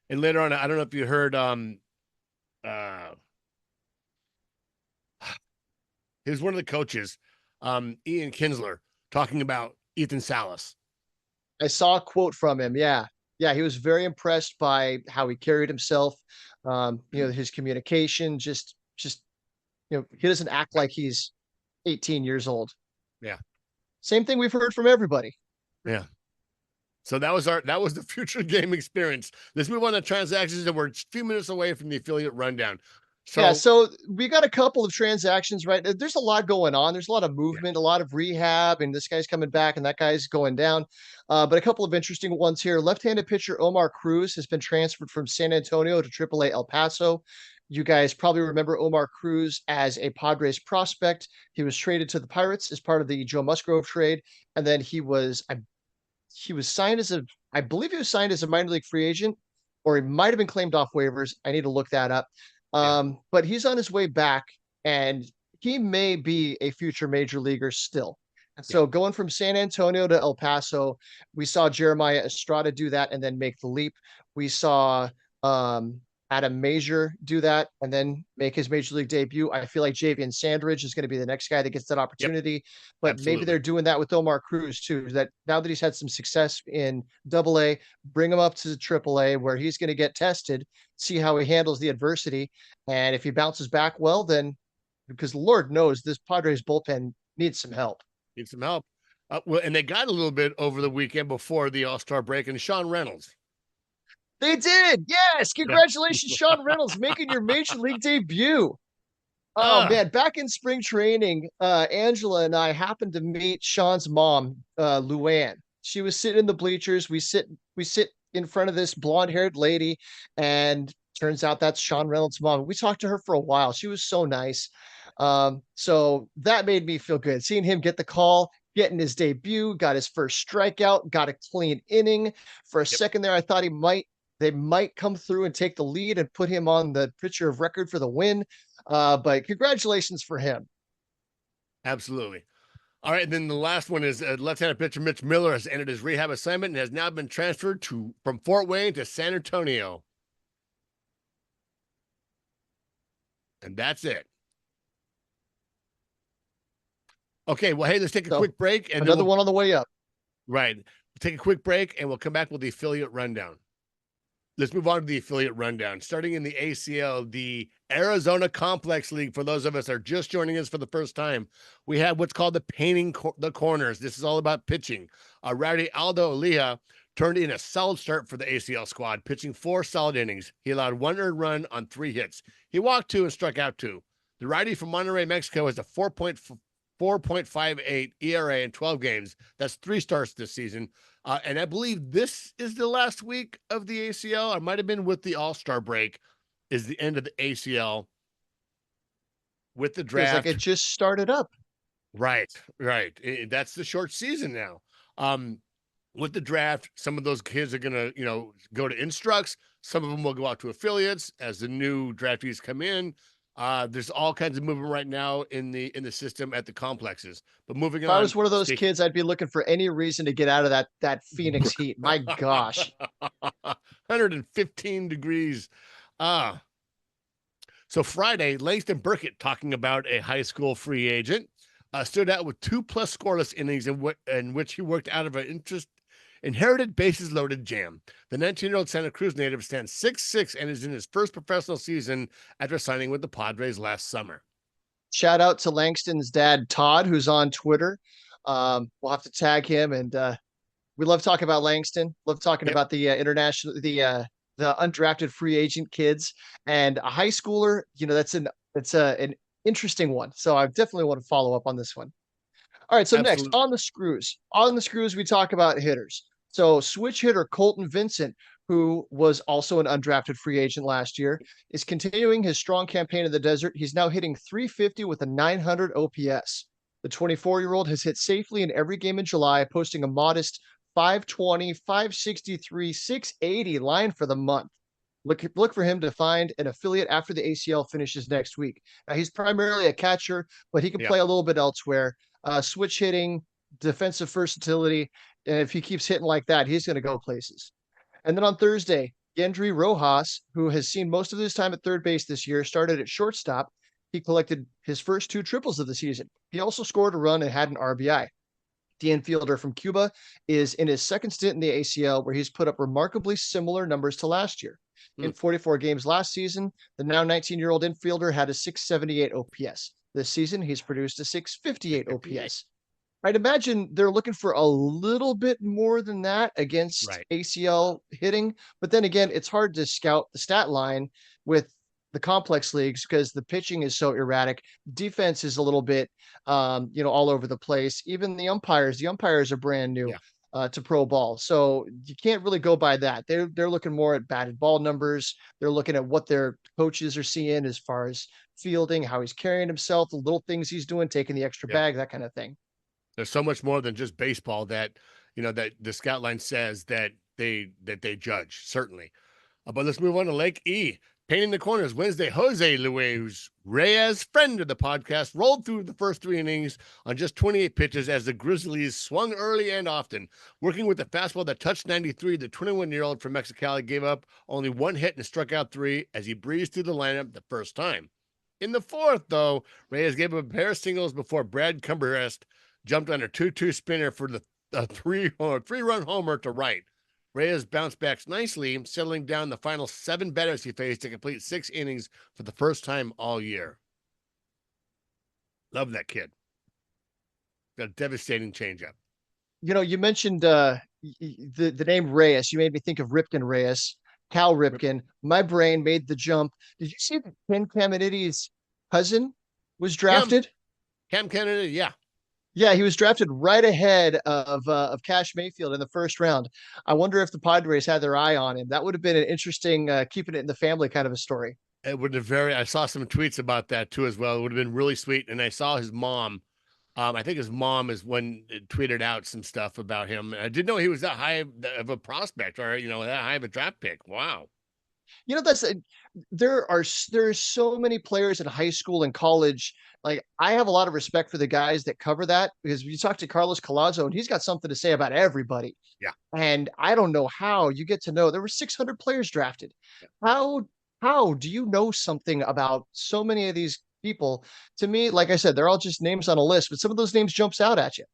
And later on, I don't know if you heard, uh, he was one of the coaches, Ian Kinsler, talking about Ethan Salas. I saw a quote from him. Yeah. Yeah. He was very impressed by how he carried himself. His communication, just, he doesn't act Right. like he's 18 years old. Yeah, Same thing we've heard from everybody. yeah. So that was the future game experience. Let's move on to transactions, and we're a few minutes away from the affiliate rundown. Yeah, So so we got a couple of transactions, right? There's a lot going on. There's a lot of yeah, movement, a lot of rehab, and this guy's coming back and that guy's going down. But a couple of interesting ones here. Left-handed pitcher Omar Cruz has been transferred from San Antonio to AAA El Paso. You guys probably remember Omar Cruz as a Padres prospect. He was traded to the Pirates as part of the Joe Musgrove trade, and then he was signed as I believe he was signed as a minor league free agent, or he might have been claimed off waivers. I need to look that up. yeah, But he's on his way back, and he may be a future major leaguer still. And yeah, so going from San Antonio to El Paso, we saw Jeremiah Estrada do that and then make the leap. We saw um, Adam Major do that and then make his major league debut. I feel like Javian Sandridge is going to be the next guy that gets that yep, opportunity. But maybe absolutely. they're doing that with Omar Cruz too. That now that he's had some success in AA, bring him up to AAA where he's going to get tested, see how he handles the adversity. And if he bounces back well, then because Lord knows this Padres bullpen needs some help. Need some help. Well, and they got a little bit over the weekend before the All-Star break, and Sean Reynolds. They did. Yes. Yeah. Congratulations, Sean Reynolds, making your major league debut. Oh Ah, man, back in spring training, Angela and I happened to meet Sean's mom, Luann. She was sitting in the bleachers. We sit in front of this blonde-haired lady, and turns out that's Sean Reynolds' mom. We talked to her for a while. She was so nice. So that made me feel good. Seeing him get the call, getting his debut, got his first strikeout, got a clean inning. For a yep, second there, I thought they might come through and take the lead and put him on the pitcher of record for the win. But congratulations for him. absolutely. All right, and then the last one is left-handed pitcher Mitch Miller has ended his rehab assignment and has now been transferred from Fort Wayne to San Antonio, and that's it. Okay, well, hey, let's take a So quick break, and then another one on the way up. right. take a quick break, and we'll come back with the affiliate rundown. Let's move on to the affiliate rundown. Starting in the ACL, the Arizona Complex League, for those of us that are just joining us for the first time, we have what's called the painting the corners. This is all about pitching. Rowdy Aldo Elia turned in a solid start for the ACL squad, pitching 4 solid innings. He allowed 1 earned run on 3 hits. He walked 2 and struck out 2. The righty from Monterrey, Mexico, has a 4.58 ERA in 12 games. That's 3 starts this season. And I believe this is the last week of the ACL. I might have been with the All-Star break, is the end of the ACL with the draft. Feels like it just started up. Right. That's the short season now. With the draft, some of those kids are going to, go to instructs. Some of them will go out to affiliates as the new draftees come in. There's all kinds of movement right now in the system at the complexes. But moving on, If I was one of those kids, I'd be looking for any reason to get out of that Phoenix heat. My gosh. 115 degrees. So Friday, Langston Burkett, talking about a high school free agent, stood out with 2+ scoreless innings in which he worked out of an inherited bases loaded jam. The 19-year-old Santa Cruz native stands 6'6" and is in his first professional season after signing with the Padres last summer. Shout out to Langston's dad, Todd, who's on Twitter. We'll have to tag him, and we love talking about Langston. Love talking about the undrafted free agent kids, and a high schooler. That's an interesting one. So I definitely want to follow up on this one. All right, so Absolutely. Next, on the screws. On the screws, we talk about hitters. So switch hitter Colton Vincent, who was also an undrafted free agent last year, is continuing his strong campaign in the desert. He's now hitting .350 with a 900 OPS. The 24-year-old has hit safely in every game in July, posting a modest 520, 563, 680 line for the month. Look for him to find an affiliate after the ACL finishes next week. Now, he's primarily a catcher, but he can play a little bit elsewhere. Switch hitting, defensive versatility, and if he keeps hitting like that, he's going to go places. And then on Thursday, Gendry Rojas, who has seen most of his time at third base this year, started at shortstop. He collected his first 2 triples of the season. He also scored a run and had an RBI. The infielder from Cuba is in his second stint in the ACL, where he's put up remarkably similar numbers to last year. In 44 games last season, the now 19-year-old infielder had a 678 OPS. This season, he's produced a 658 OPS. I'd imagine they're looking for a little bit more than that against ACL hitting. But then again, it's hard to scout the stat line with the complex leagues because the pitching is so erratic. Defense is a little bit, all over the place. Even the umpires are brand new to pro ball. So you can't really go by that. They're looking more at batted ball numbers. They're looking at what their coaches are seeing as far as fielding, how he's carrying himself, the little things he's doing, taking the extra bag, that kind of thing. There's so much more than just baseball that the scout line says that they judge, certainly. But let's move on to Lake E. Painting the corners Wednesday, Jose Luis Reyes, friend of the podcast, rolled through the first 3 innings on just 28 pitches as the Grizzlies swung early and often. Working with the fastball that touched 93, the 21-year-old from Mexicali gave up only 1 hit and struck out 3 as he breezed through the lineup the first time. In the 4th, though, Reyes gave up a pair of singles before Brad Cumberest jumped on a 2-2 spinner for the 3-run homer to right. Reyes bounced back nicely, settling down the final 7 batters he faced to complete 6 innings for the first time all year. Love that kid. Got a devastating changeup. You mentioned the name Reyes. You made me think of Ripken Reyes, Cal Ripken. My brain made the jump. Did you see that Ken Caminity's cousin was drafted? Cam Kennedy, yeah. Yeah, he was drafted right ahead of Cash Mayfield in the first round. I wonder if the Padres had their eye on him. That would have been an interesting keeping it in the family kind of a story. It would have I saw some tweets about that too as well. It would have been really sweet. And I saw his mom. I think his mom is one that tweeted out some stuff about him. I didn't know he was that high of a prospect or, that high of a draft pick. Wow. There's so many players in high school and college. Like, I have a lot of respect for the guys that cover that, because you talk to Carlos Collazo and he's got something to say about everybody. Yeah. And I don't know how you get to know there were 600 players drafted. Yeah. How do you know something about so many of these people? To me, like I said, they're all just names on a list, but some of those names jumps out at you.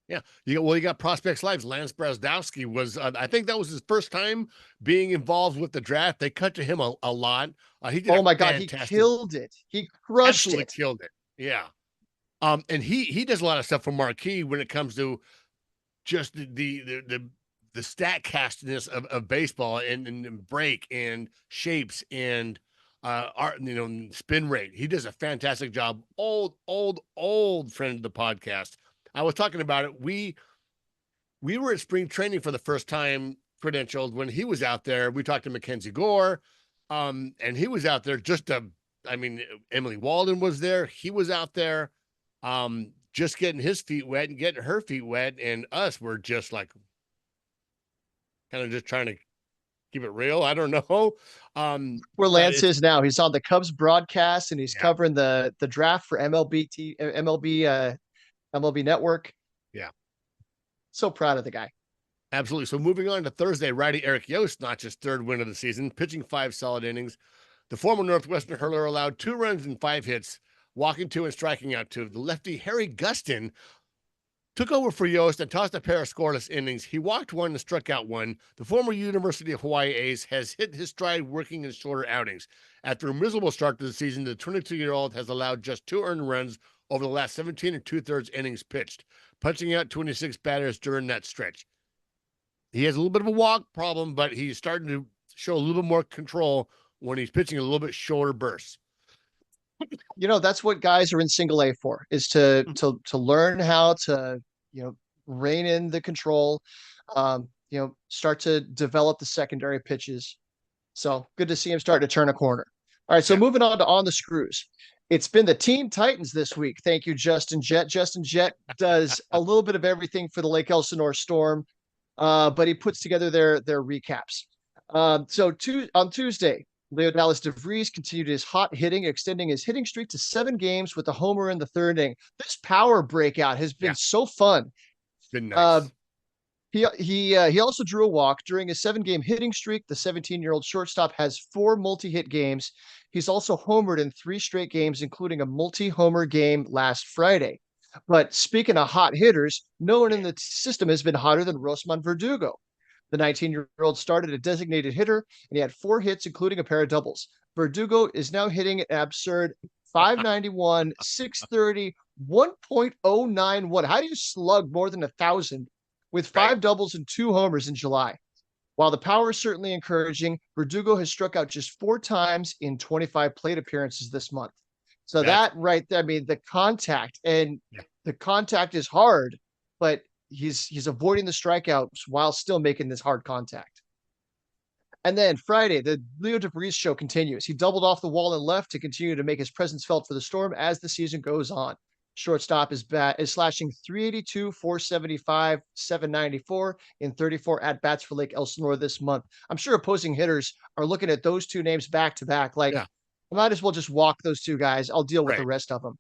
Yeah, you got Prospects Lives. Lance Brazdowski was, I think that was his first time being involved with the draft. They cut to him a lot. He did Oh a my God, he fantastic, killed it. He crushed absolutely it. killed it. Yeah. And he does a lot of stuff for Marquee when it comes to just the stat castness of baseball and break and shapes and art, spin rate. He does a fantastic job. Old friend of the podcast. I was talking about it. We were at spring training for the first time credentialed when he was out there. We talked to Mackenzie Gore, and he was out there I mean, Emily Walden was there. He was out there, just getting his feet wet and getting her feet wet. And us were just like, kind of just trying to keep it real. I don't know. Where But Lance it's, is now. He's on the Cubs broadcast and he's yeah, covering the draft for MLB Network. yeah, So proud of the guy. absolutely. So moving on to Thursday, righty Eric Yost notched his third win of the season, pitching 5 solid innings. The former Northwestern hurler allowed 2 runs and 5 hits, walking 2 and striking out 2. The lefty Harry Gustin took over for Yost and tossed a pair of scoreless innings. He walked 1 and struck out 1. The former University of Hawaii ace has hit his stride working in shorter outings. After a miserable start to the season, the 22-year-old has allowed just 2 earned runs over the last 17 and 2/3 innings pitched, punching out 26 batters during that stretch. He has a little bit of a walk problem, but he's starting to show a little bit more control when he's pitching a little bit shorter bursts. That's what guys are in single A for, is to learn how to, rein in the control, start to develop the secondary pitches. So good to see him start to turn a corner. All right, so Yeah. moving on the screws. It's been the Teen Titans this week. Thank you, Justin Jett. Justin Jett does a little bit of everything for the Lake Elsinore Storm, but he puts together their recaps. On Tuesday, Leo Dallas DeVries continued his hot hitting, extending his hitting streak to 7 games with a homer in the third inning. This power breakout has been so fun. Been Uh, nice. he also drew a walk during his 7-game hitting streak. The 17-year-old shortstop has 4 multi-hit games. He's also homered in 3 straight games, including a multi-homer game last Friday. But speaking of hot hitters, no one in the system has been hotter than Rosman Verdugo. The 19-year-old started a designated hitter, and he had 4 hits, including a pair of doubles. Verdugo is now hitting an absurd 591, 630, 1.091. How do you slug more than 1,000 with 5 Right. doubles and 2 homers in July? While the power is certainly encouraging, Verdugo has struck out just 4 times in 25 plate appearances this month. So That's that right there, I mean, the contact yeah. is hard, but he's avoiding the strikeouts while still making this hard contact. And then Friday, the Leo DeVries show continues. He doubled off the wall and left to continue to make his presence felt for the Storm as the season goes on. Shortstop is slashing 382, 475, 794 in 34 at-bats for Lake Elsinore this month. I'm sure opposing hitters are looking at those 2 names back to back. Like, Yeah. I might as well just walk those 2 guys. I'll deal with the Right. rest of them.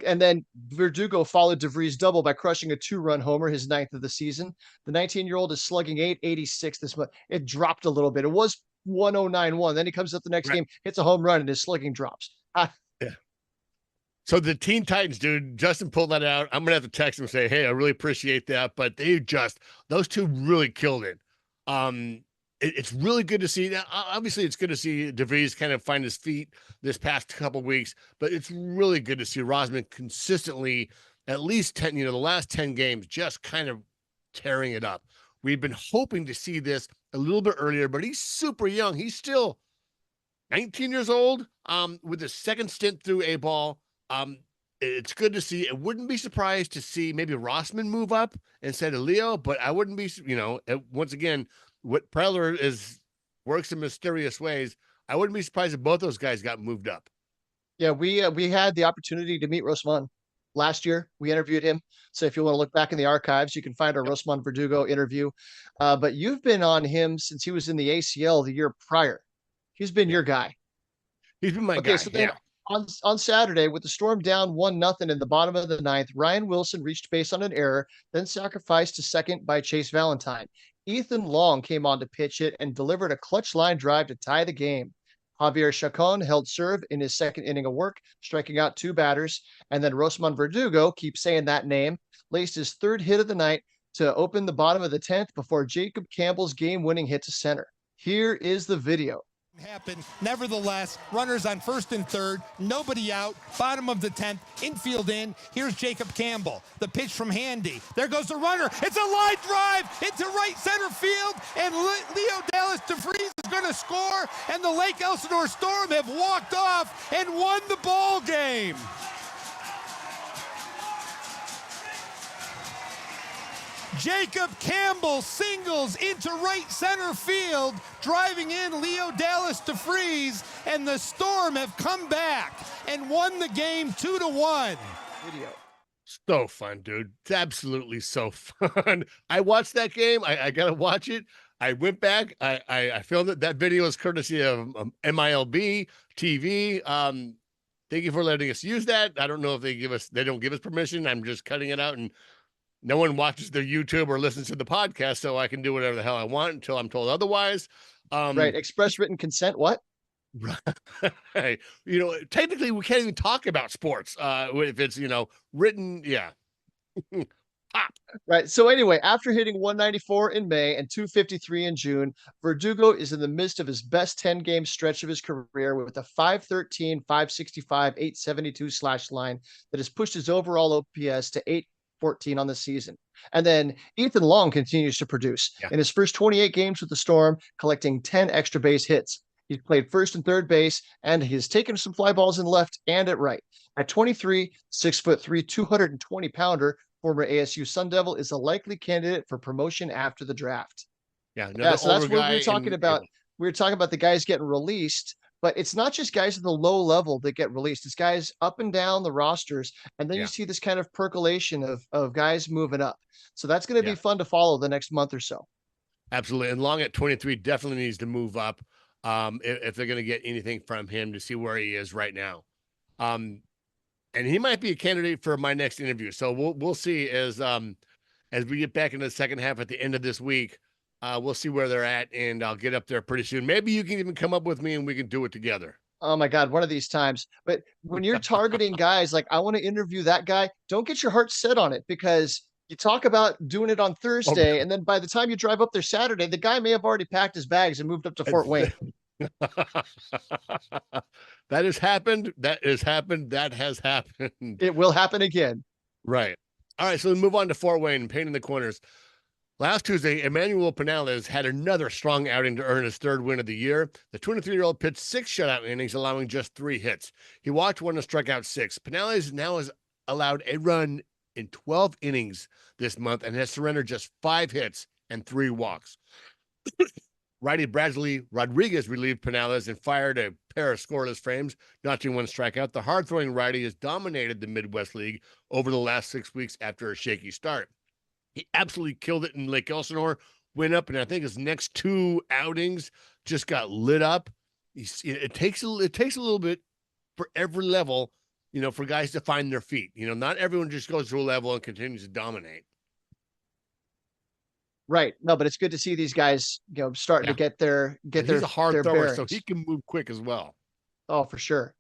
And then Verdugo followed DeVries' double by crushing a 2-run homer, his 9th of the season. The 19-year-old is slugging 886 this month. It dropped a little bit. It was 1091. Then he comes up the next Right. game, hits a home run, and his slugging drops. Yeah. So the Teen Titans, dude, Justin pulled that out. I'm gonna have to text him and say, hey, I really appreciate that. But those 2 really killed it. It's really good to see. Now, obviously, it's good to see DeVries kind of find his feet this past couple weeks, but it's really good to see Rosman consistently, at least 10, the last 10 games, just kind of tearing it up. We've been hoping to see this a little bit earlier, but he's super young. He's still 19 years old, with his second stint through A ball. It's good to see. I wouldn't be surprised to see maybe Rossman move up instead of Leo, but I wouldn't be, once again, what Preller works in mysterious ways. I wouldn't be surprised if both those guys got moved up. Yeah, we had the opportunity to meet Rosman last year. We interviewed him. So if you want to look back in the archives, you can find our Yep. Rosman Verdugo interview. But you've been on him since he was in the ACL the year prior. He's been Yeah. your guy. He's been my Okay, guy. so then Yeah. on Saturday, with the Storm down 1-0 in the bottom of the 9th, Ryan Wilson reached base on an error, then sacrificed to second by Chase Valentine. Ethan Long came on to pitch it and delivered a clutch line drive to tie the game. Javier Chacon held serve in his second inning of work, striking out 2 batters. And then Rosman Verdugo, keep saying that name, laced his 3rd hit of the night to open the bottom of the 10th before Jacob Campbell's game-winning hit to center. Here is the video. Happened. Nevertheless, runners on 1st and 3rd, nobody out, bottom of the 10th, infield in. Here's Jacob Campbell. The pitch from Handy. There goes the runner. It's a line drive into right center field, and Leo Dallas DeFries is going to score, and the Lake Elsinore Storm have walked off and won the ball game. Jacob Campbell singles into right center field, driving in Leo Dallas DeFries, and the Storm have come back and won the game 2-1. Video. So fun, dude. It's absolutely so fun. I watched that game. I got to watch it. I went back. I filmed it. That video is courtesy of MILB TV. Thank you for letting us use that. I don't know if they don't give us permission. I'm just cutting it out, and no one watches their YouTube or listens to the podcast, so I can do whatever the hell I want until I'm told otherwise. Right. Express written consent. What? Right. Technically we can't even talk about sports if it's, written. Yeah. Pop. Right. So anyway, after hitting 194 in May and 253 in June, Verdugo is in the midst of his best 10-game stretch of his career with a 513, 565, 872 slash line that has pushed his overall OPS to 814 on the season. And then Ethan Long continues to produce in his first 28 games with the Storm, collecting 10 extra base hits. He's played first and third base, and he's taken some fly balls in left and at right. At 23, 6'3", 220-pounder, former ASU Sun Devil is a likely candidate for promotion after the draft. So that's what we were talking about. We were talking about the guys getting released, but it's not just guys at the low level that get released. It's guys up and down the rosters. And then you see this kind of percolation of guys moving up. So that's going to be fun to follow the next month or so. Absolutely. And Long at 23 definitely needs to move up if they're going to get anything from him, to see where he is right now. And he might be a candidate for my next interview. So we'll see as we get back into the second half at the end of this week. We'll see where they're at, and I'll get up there pretty soon. Maybe you can even come up with me and we can do it together. Oh my God, one of these times. But when you're targeting guys like, I want to interview that guy, don't get your heart set on it, because you talk about doing it on Thursday, and then by the time you drive up there Saturday, the guy may have already packed his bags and moved up to Fort Wayne. That has happened. That has happened. That has happened. It will happen again. Right. All right. So we move on to Fort Wayne and painting the corners. Last Tuesday, Emmanuel Pinales had another strong outing to earn his third win of the year. The 23-year-old pitched 6 shutout innings, allowing just 3 hits. He walked 1 and struck out 6. Pinales now has allowed a run in 12 innings this month and has surrendered just 5 hits and 3 walks. Righty Bradley Rodriguez relieved Pinales and fired a pair of scoreless frames, notching 1 strikeout. The hard-throwing righty has dominated the Midwest League over the last 6 weeks after a shaky start. He absolutely killed it in Lake Elsinore, went up, and I think his next 2 outings just got lit up. It takes a little bit for every level, for guys to find their feet. Not everyone just goes to a level and continues to dominate. Right. No, but it's good to see these guys, starting to get their He's a hard their thrower, bearings. so he can move quick as well. Oh, for sure.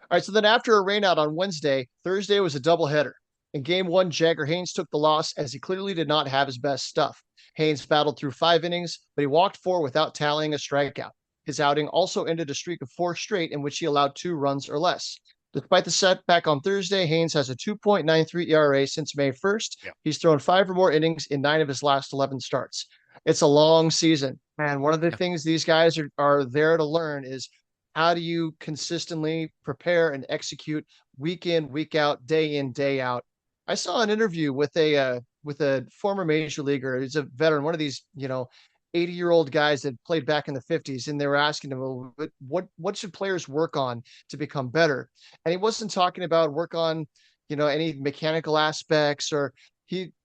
All right. So then after a rainout on Wednesday, Thursday was a doubleheader. In game 1, Jagger Haynes took the loss as he clearly did not have his best stuff. Haynes battled through 5 innings, but he walked 4 without tallying a strikeout. His outing also ended a streak of 4 straight in which he allowed 2 runs or less. Despite the setback on Thursday, Haynes has a 2.93 ERA since May 1st. He's thrown 5 or more innings in 9 of his last 11 starts. It's a long season. Man, one of the things these guys are there to learn is, how do you consistently prepare and execute week in, week out, day in, day out? I saw an interview with a former major leaguer. He's a veteran, one of these, 80-year-old guys that played back in the 50s, and they were asking him, well, what should players work on to become better? And he wasn't talking about work on, any mechanical aspects, or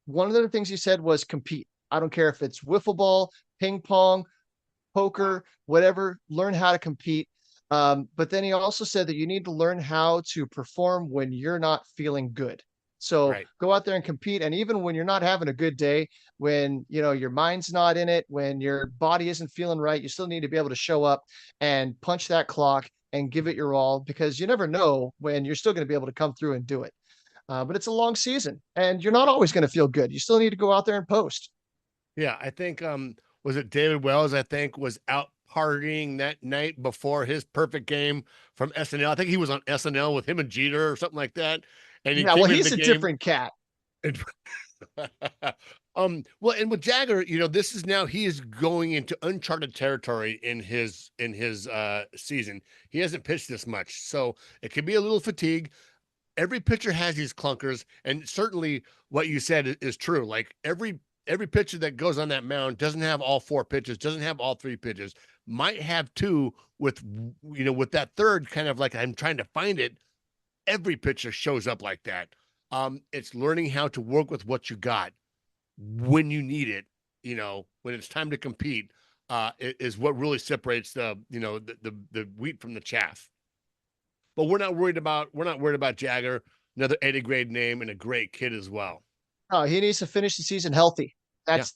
one of the things he said was compete. I don't care if it's wiffle ball, ping pong, poker, whatever, learn how to compete. But then he also said that you need to learn how to perform when you're not feeling good. So Right. go out there and compete. And even when you're not having a good day, when your mind's not in it, when your body isn't feeling right, you still need to be able to show up and punch that clock and give it your all, because you never know when you're still going to be able to come through and do it. But it's a long season and you're not always going to feel good. You still need to go out there and post. Yeah, I think was it David Wells, I think, was out partying that night before his perfect game from SNL. I think he was on SNL with him and Jeter or something like that. And he Yeah, well, came into he's the a game. different cat. And well, and with Jagger, this is now he is going into uncharted territory in his season. He hasn't pitched this much, so it can be a little fatigue. Every pitcher has these clunkers, and certainly what you said is true. Like every pitcher that goes on that mound doesn't have all 4 pitches, doesn't have all 3 pitches, might have 2 with with that third kind of like I'm trying to find it. Every pitcher shows up like that. It's learning how to work with what you got when you need it, when it's time to compete, is what really separates the wheat from the chaff. But we're not worried about Jagger, another 80 grade name and a great kid as well. Oh, he needs to finish the season healthy. That's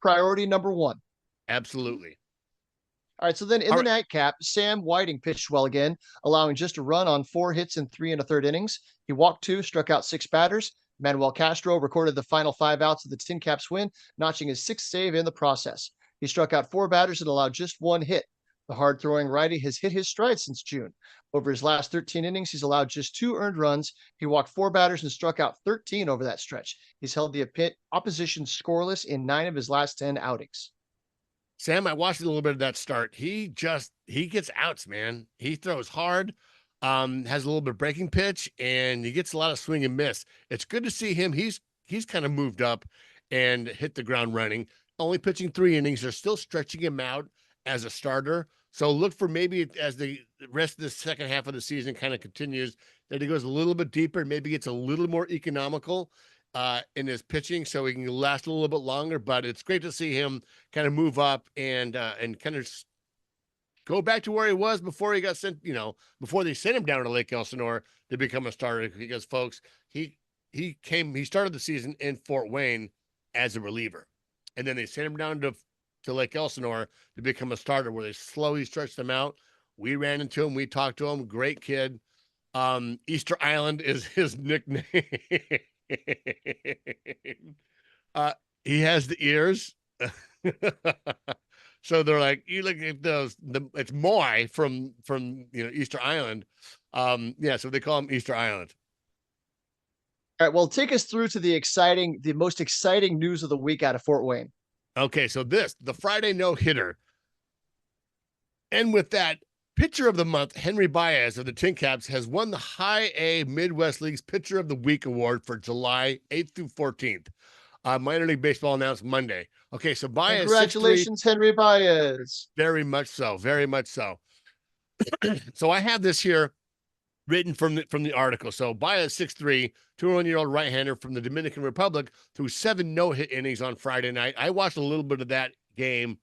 priority number 1. Absolutely. All right. So then in the nightcap, Sam Whiting pitched well again, allowing just a run on 4 hits in 3 1/3 innings. He walked 2, struck out 6 batters. Manuel Castro recorded the final 5 outs of the Tin Caps win, notching his 6th save in the process. He struck out 4 batters and allowed just 1 hit. The hard-throwing righty has hit his stride since June. Over his last 13 innings, he's allowed just 2 earned runs. He walked 4 batters and struck out 13 over that stretch. He's held the opposition scoreless in 9 of his last 10 outings. Sam, I watched a little bit of that start. He gets outs, man. He throws hard, has a little bit of breaking pitch, and he gets a lot of swing and miss. It's good to see him. He's kind of moved up and hit the ground running. Only pitching 3 innings. They're still stretching him out as a starter. So look for maybe as the rest of the second half of the season kind of continues, that he goes a little bit deeper, maybe gets a little more economical in his pitching, so he can last a little bit longer. But it's great to see him kind of move up and kind of go back to where he was before he got sent, before they sent him down to Lake Elsinore to become a starter. Because folks, he started the season in Fort Wayne as a reliever, and then they sent him down to Lake Elsinore to become a starter, where they slowly stretched him out. We ran into him. We talked to him. Great kid. Easter Island is his nickname. He has the ears. So they're like, you look at those, it's Moy from Easter Island. So they call him Easter Island. All right, well, take us through to the most exciting news of the week out of Fort Wayne. Okay, so the Friday no-hitter. And with that, pitcher of the month, Henry Baez of the Tin Caps, has won the High A Midwest League's Pitcher of the Week award for July 8th through 14th. Minor League Baseball announced Monday. Okay, so Baez. Congratulations, Henry Baez. Very much so. Very much so. So I have this here written from the article. So Baez, 6'3", 21-year-old right-hander from the Dominican Republic, threw 7 no-hit innings on Friday night. I watched a little bit of that game.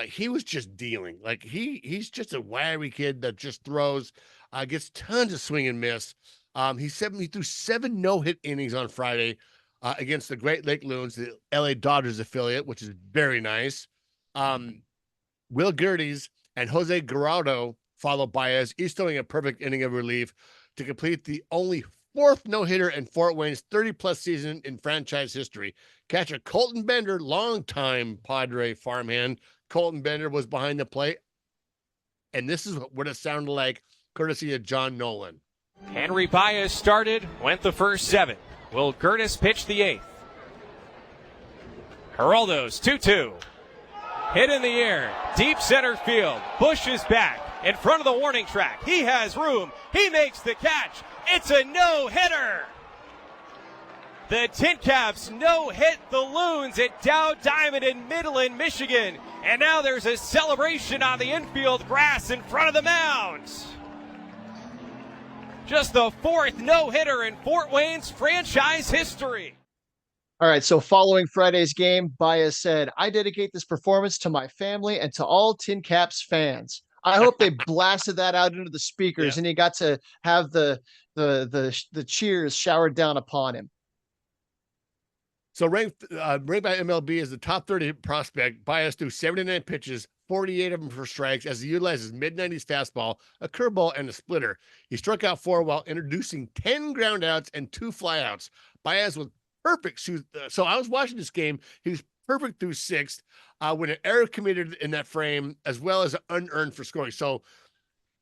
He was just dealing. Like he's just a wiry kid that just throws, gets tons of swing and miss. He threw 7 no-hit innings on Friday against the Great Lake Loons, the LA Dodgers affiliate, which is very nice. Will Gerdes and Jose Guerrero follow Baez, each throwing a perfect inning of relief to complete the only 4th no-hitter in Fort Wayne's 30-plus season in franchise history. Catcher Colton Bender, longtime Padre farmhand, Colton Bender was behind the plate, and this is what it sounded like, courtesy of John Nolan. Henry Baez started, went the first 7. Will Gerdes pitch the 8th. Geraldo's 2-2. Hit in the air, deep center field. Bush is back in front of the warning track. He has room. He makes the catch. It's a no-hitter. The Tin Caps no-hit the Loons at Dow Diamond in Midland, Michigan. And now there's a celebration on the infield grass in front of the mound. Just the 4th no-hitter in Fort Wayne's franchise history. All right, so following Friday's game, Baez said, "I dedicate this performance to my family and to all Tin Caps fans. I hope they blasted that out into the speakers, Yeah. and he got to have the cheers showered down upon him. So ranked by MLB as the top 30 prospect, Baez threw 79 pitches, 48 of them for strikes, as he utilizes mid-90s fastball, a curveball, and a splitter. He struck out 4 while introducing 10 groundouts and 2 flyouts. Baez was perfect. So I was watching this game. He was perfect through 6th when an error committed in that frame, as well as an unearned for scoring. So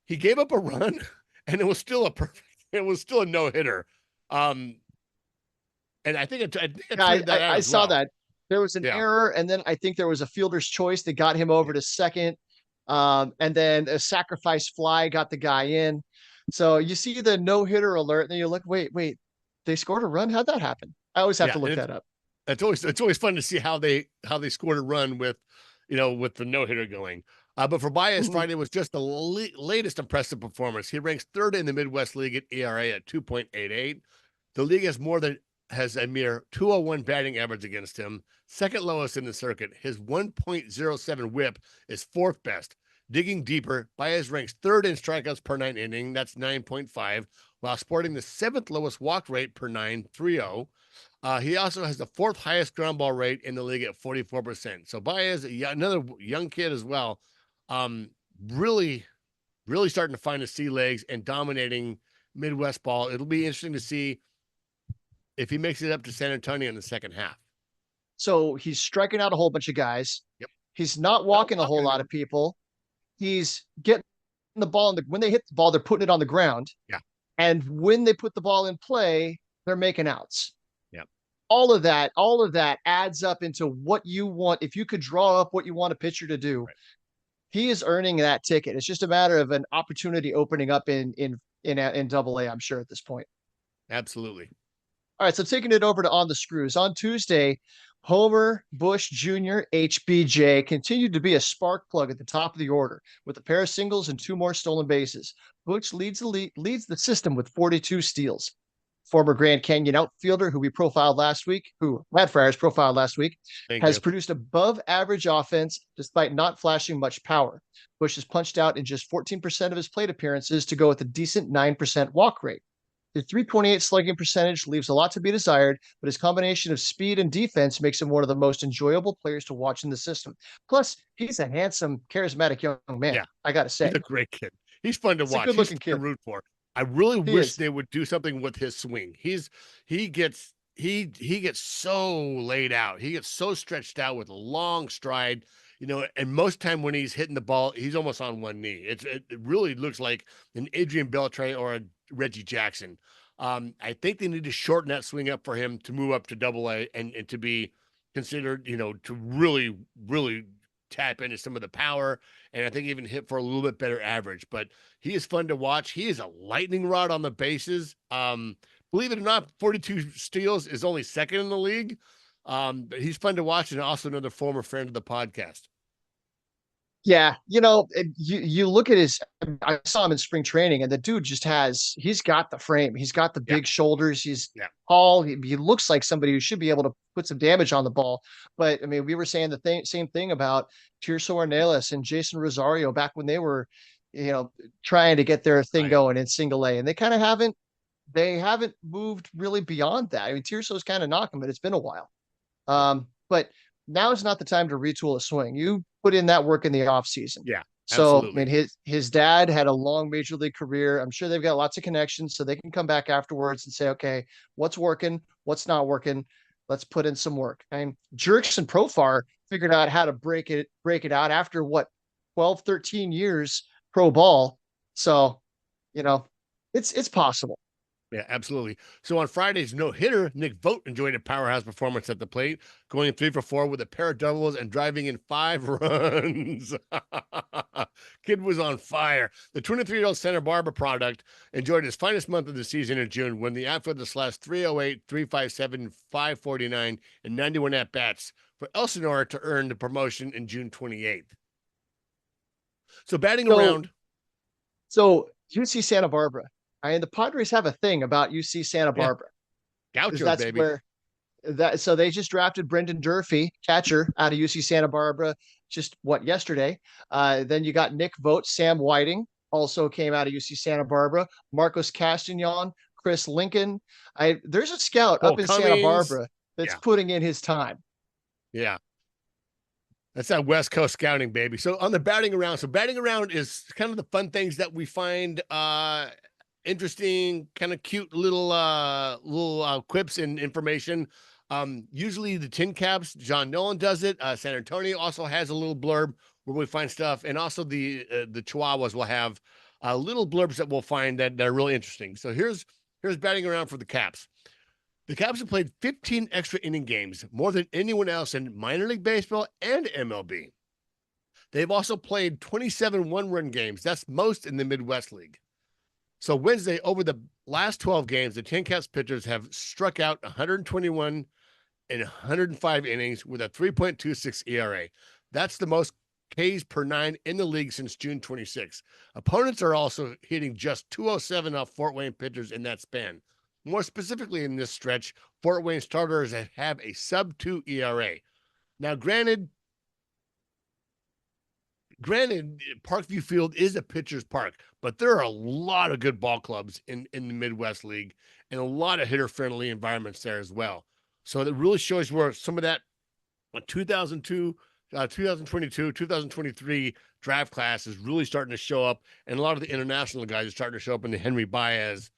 he gave up a run, and it was still a no-hitter. And I think I saw that. There was an error, and then I think there was a fielder's choice that got him over to second. And then a sacrifice fly got the guy in. So you see the no-hitter alert, and then you look, wait, they scored a run? How'd that happen? I always have to look that up. It's always fun to see how they scored a run with the no-hitter going. But for Baez, Friday was just the latest impressive performance. He ranks 3rd in the Midwest League at ERA at 2.88. The league has a mere 201 batting average against him, 2nd lowest in the circuit. His 1.07 whip is 4th best. Digging deeper, Baez ranks 3rd in strikeouts per 9 inning, that's 9.5, while sporting the 7th lowest walk rate per 9.30. He also has the 4th highest ground ball rate in the league at 44%. So Baez, another young kid as well, really, really starting to find his sea legs and dominating Midwest ball. It'll be interesting to see if he makes it up to San Antonio in the second half. So he's striking out a whole bunch of guys. Yep. He's not walking a whole lot of people. He's getting the ball when they hit the ball, they're putting it on the ground. Yeah. And when they put the ball in play, they're making outs. Yeah. All of that adds up into what you want. If you could draw up what you want a pitcher to do, right, he is earning that ticket. It's just a matter of an opportunity opening up in Double-A, I'm sure, at this point. Absolutely. All right, so taking it over to On the Screws. On Tuesday, Homer Bush Jr., HBJ, continued to be a spark plug at the top of the order with a pair of singles and 2 more stolen bases. Bush leads the system with 42 steals. Former Grand Canyon outfielder who Matt Friars profiled last week, has produced above average offense despite not flashing much power. Bush has punched out in just 14% of his plate appearances to go with a decent 9% walk rate. The .328 slugging percentage leaves a lot to be desired, but his combination of speed and defense makes him one of the most enjoyable players to watch in the system. Plus, he's a handsome, charismatic young man. Yeah, I got to say. He's a great kid. He's fun to watch. Good-looking kid to root for. I really wish they would do something with his swing. He gets so laid out. He gets so stretched out with a long stride, and most time when he's hitting the ball, he's almost on one knee. It really looks like an Adrian Beltre or a Reggie Jackson. I think they need to shorten that swing up for him to move up to Double-A and to be considered, to really, really tap into some of the power, and I think even hit for a little bit better average. But he is fun to watch. He is a lightning rod on the bases. Believe it or not, 42 steals is only 2nd in the league. But he's fun to watch, and also another former friend of the podcast. Yeah, you look at I saw him in spring training, and the dude he's got the frame. He's got the big shoulders. He's tall. He looks like somebody who should be able to put some damage on the ball. But, I mean, we were saying the same thing about Tirso Ornelas and Jason Rosario back when they were, trying to get their thing going in Single-A, and they haven't moved really beyond that. I mean, Tirso's kind of knocking, but it's been a while. But now is not the time to retool a swing. You put in that work in the off season. Yeah. So, absolutely. I mean, his dad had a long major league career. I'm sure they've got lots of connections, so they can come back afterwards and say, okay, what's working? What's not working? Let's put in some work. And Jerks and Profar figured out how to break it out after 12, 13 years pro ball. So, it's possible. Yeah, absolutely. So on Friday's no-hitter, Nick Vogt enjoyed a powerhouse performance at the plate, going 3 for 4 with a pair of doubles and driving in 5 runs. Kid was on fire. The 23-year-old Santa Barbara product enjoyed his finest month of the season in June when the outfielder slashed 308, 357, 549, and 91 at-bats for Elsinore to earn the promotion in June 28th. So batting around. So UC Santa Barbara. And the Padres have a thing about UC Santa Barbara. Gaucho, that's baby. So they just drafted Brendan Durfee, catcher, out of UC Santa Barbara. just yesterday. Then you got Nick Vogt, Sam Whiting also came out of UC Santa Barbara, Marcos Castagnon, Chris Lincoln. There's a scout up in Santa Barbara that's putting in his time. Yeah. That's that West Coast scouting, baby. So on the batting around, batting around is kind of the fun things that we find interesting, kind of cute little quips and information. Usually the Tin Caps, John Nolan does it. San Antonio also has a little blurb where we find stuff, and also the Chihuahuas will have little blurbs that we'll find that are really interesting. So here's batting around for the Caps. The Caps have played 15 extra inning games, more than anyone else in minor league baseball and MLB. They've also played 27 one-run games. That's most in the Midwest League. So Wednesday, over the last 12 games, the Tin Caps pitchers have struck out 121 in 105 innings with a 3.26 ERA. That's the most Ks per 9 in the league since June 26. Opponents are also hitting just 207 off Fort Wayne pitchers in that span. More specifically in this stretch, Fort Wayne starters have a sub-2 ERA. Now, granted, Parkview Field is a pitcher's park, but there are a lot of good ball clubs in the Midwest League and a lot of hitter-friendly environments there as well. So that really shows where some of that 2022, 2023 draft class is really starting to show up, and a lot of the international guys are starting to show up in the Henry Baez.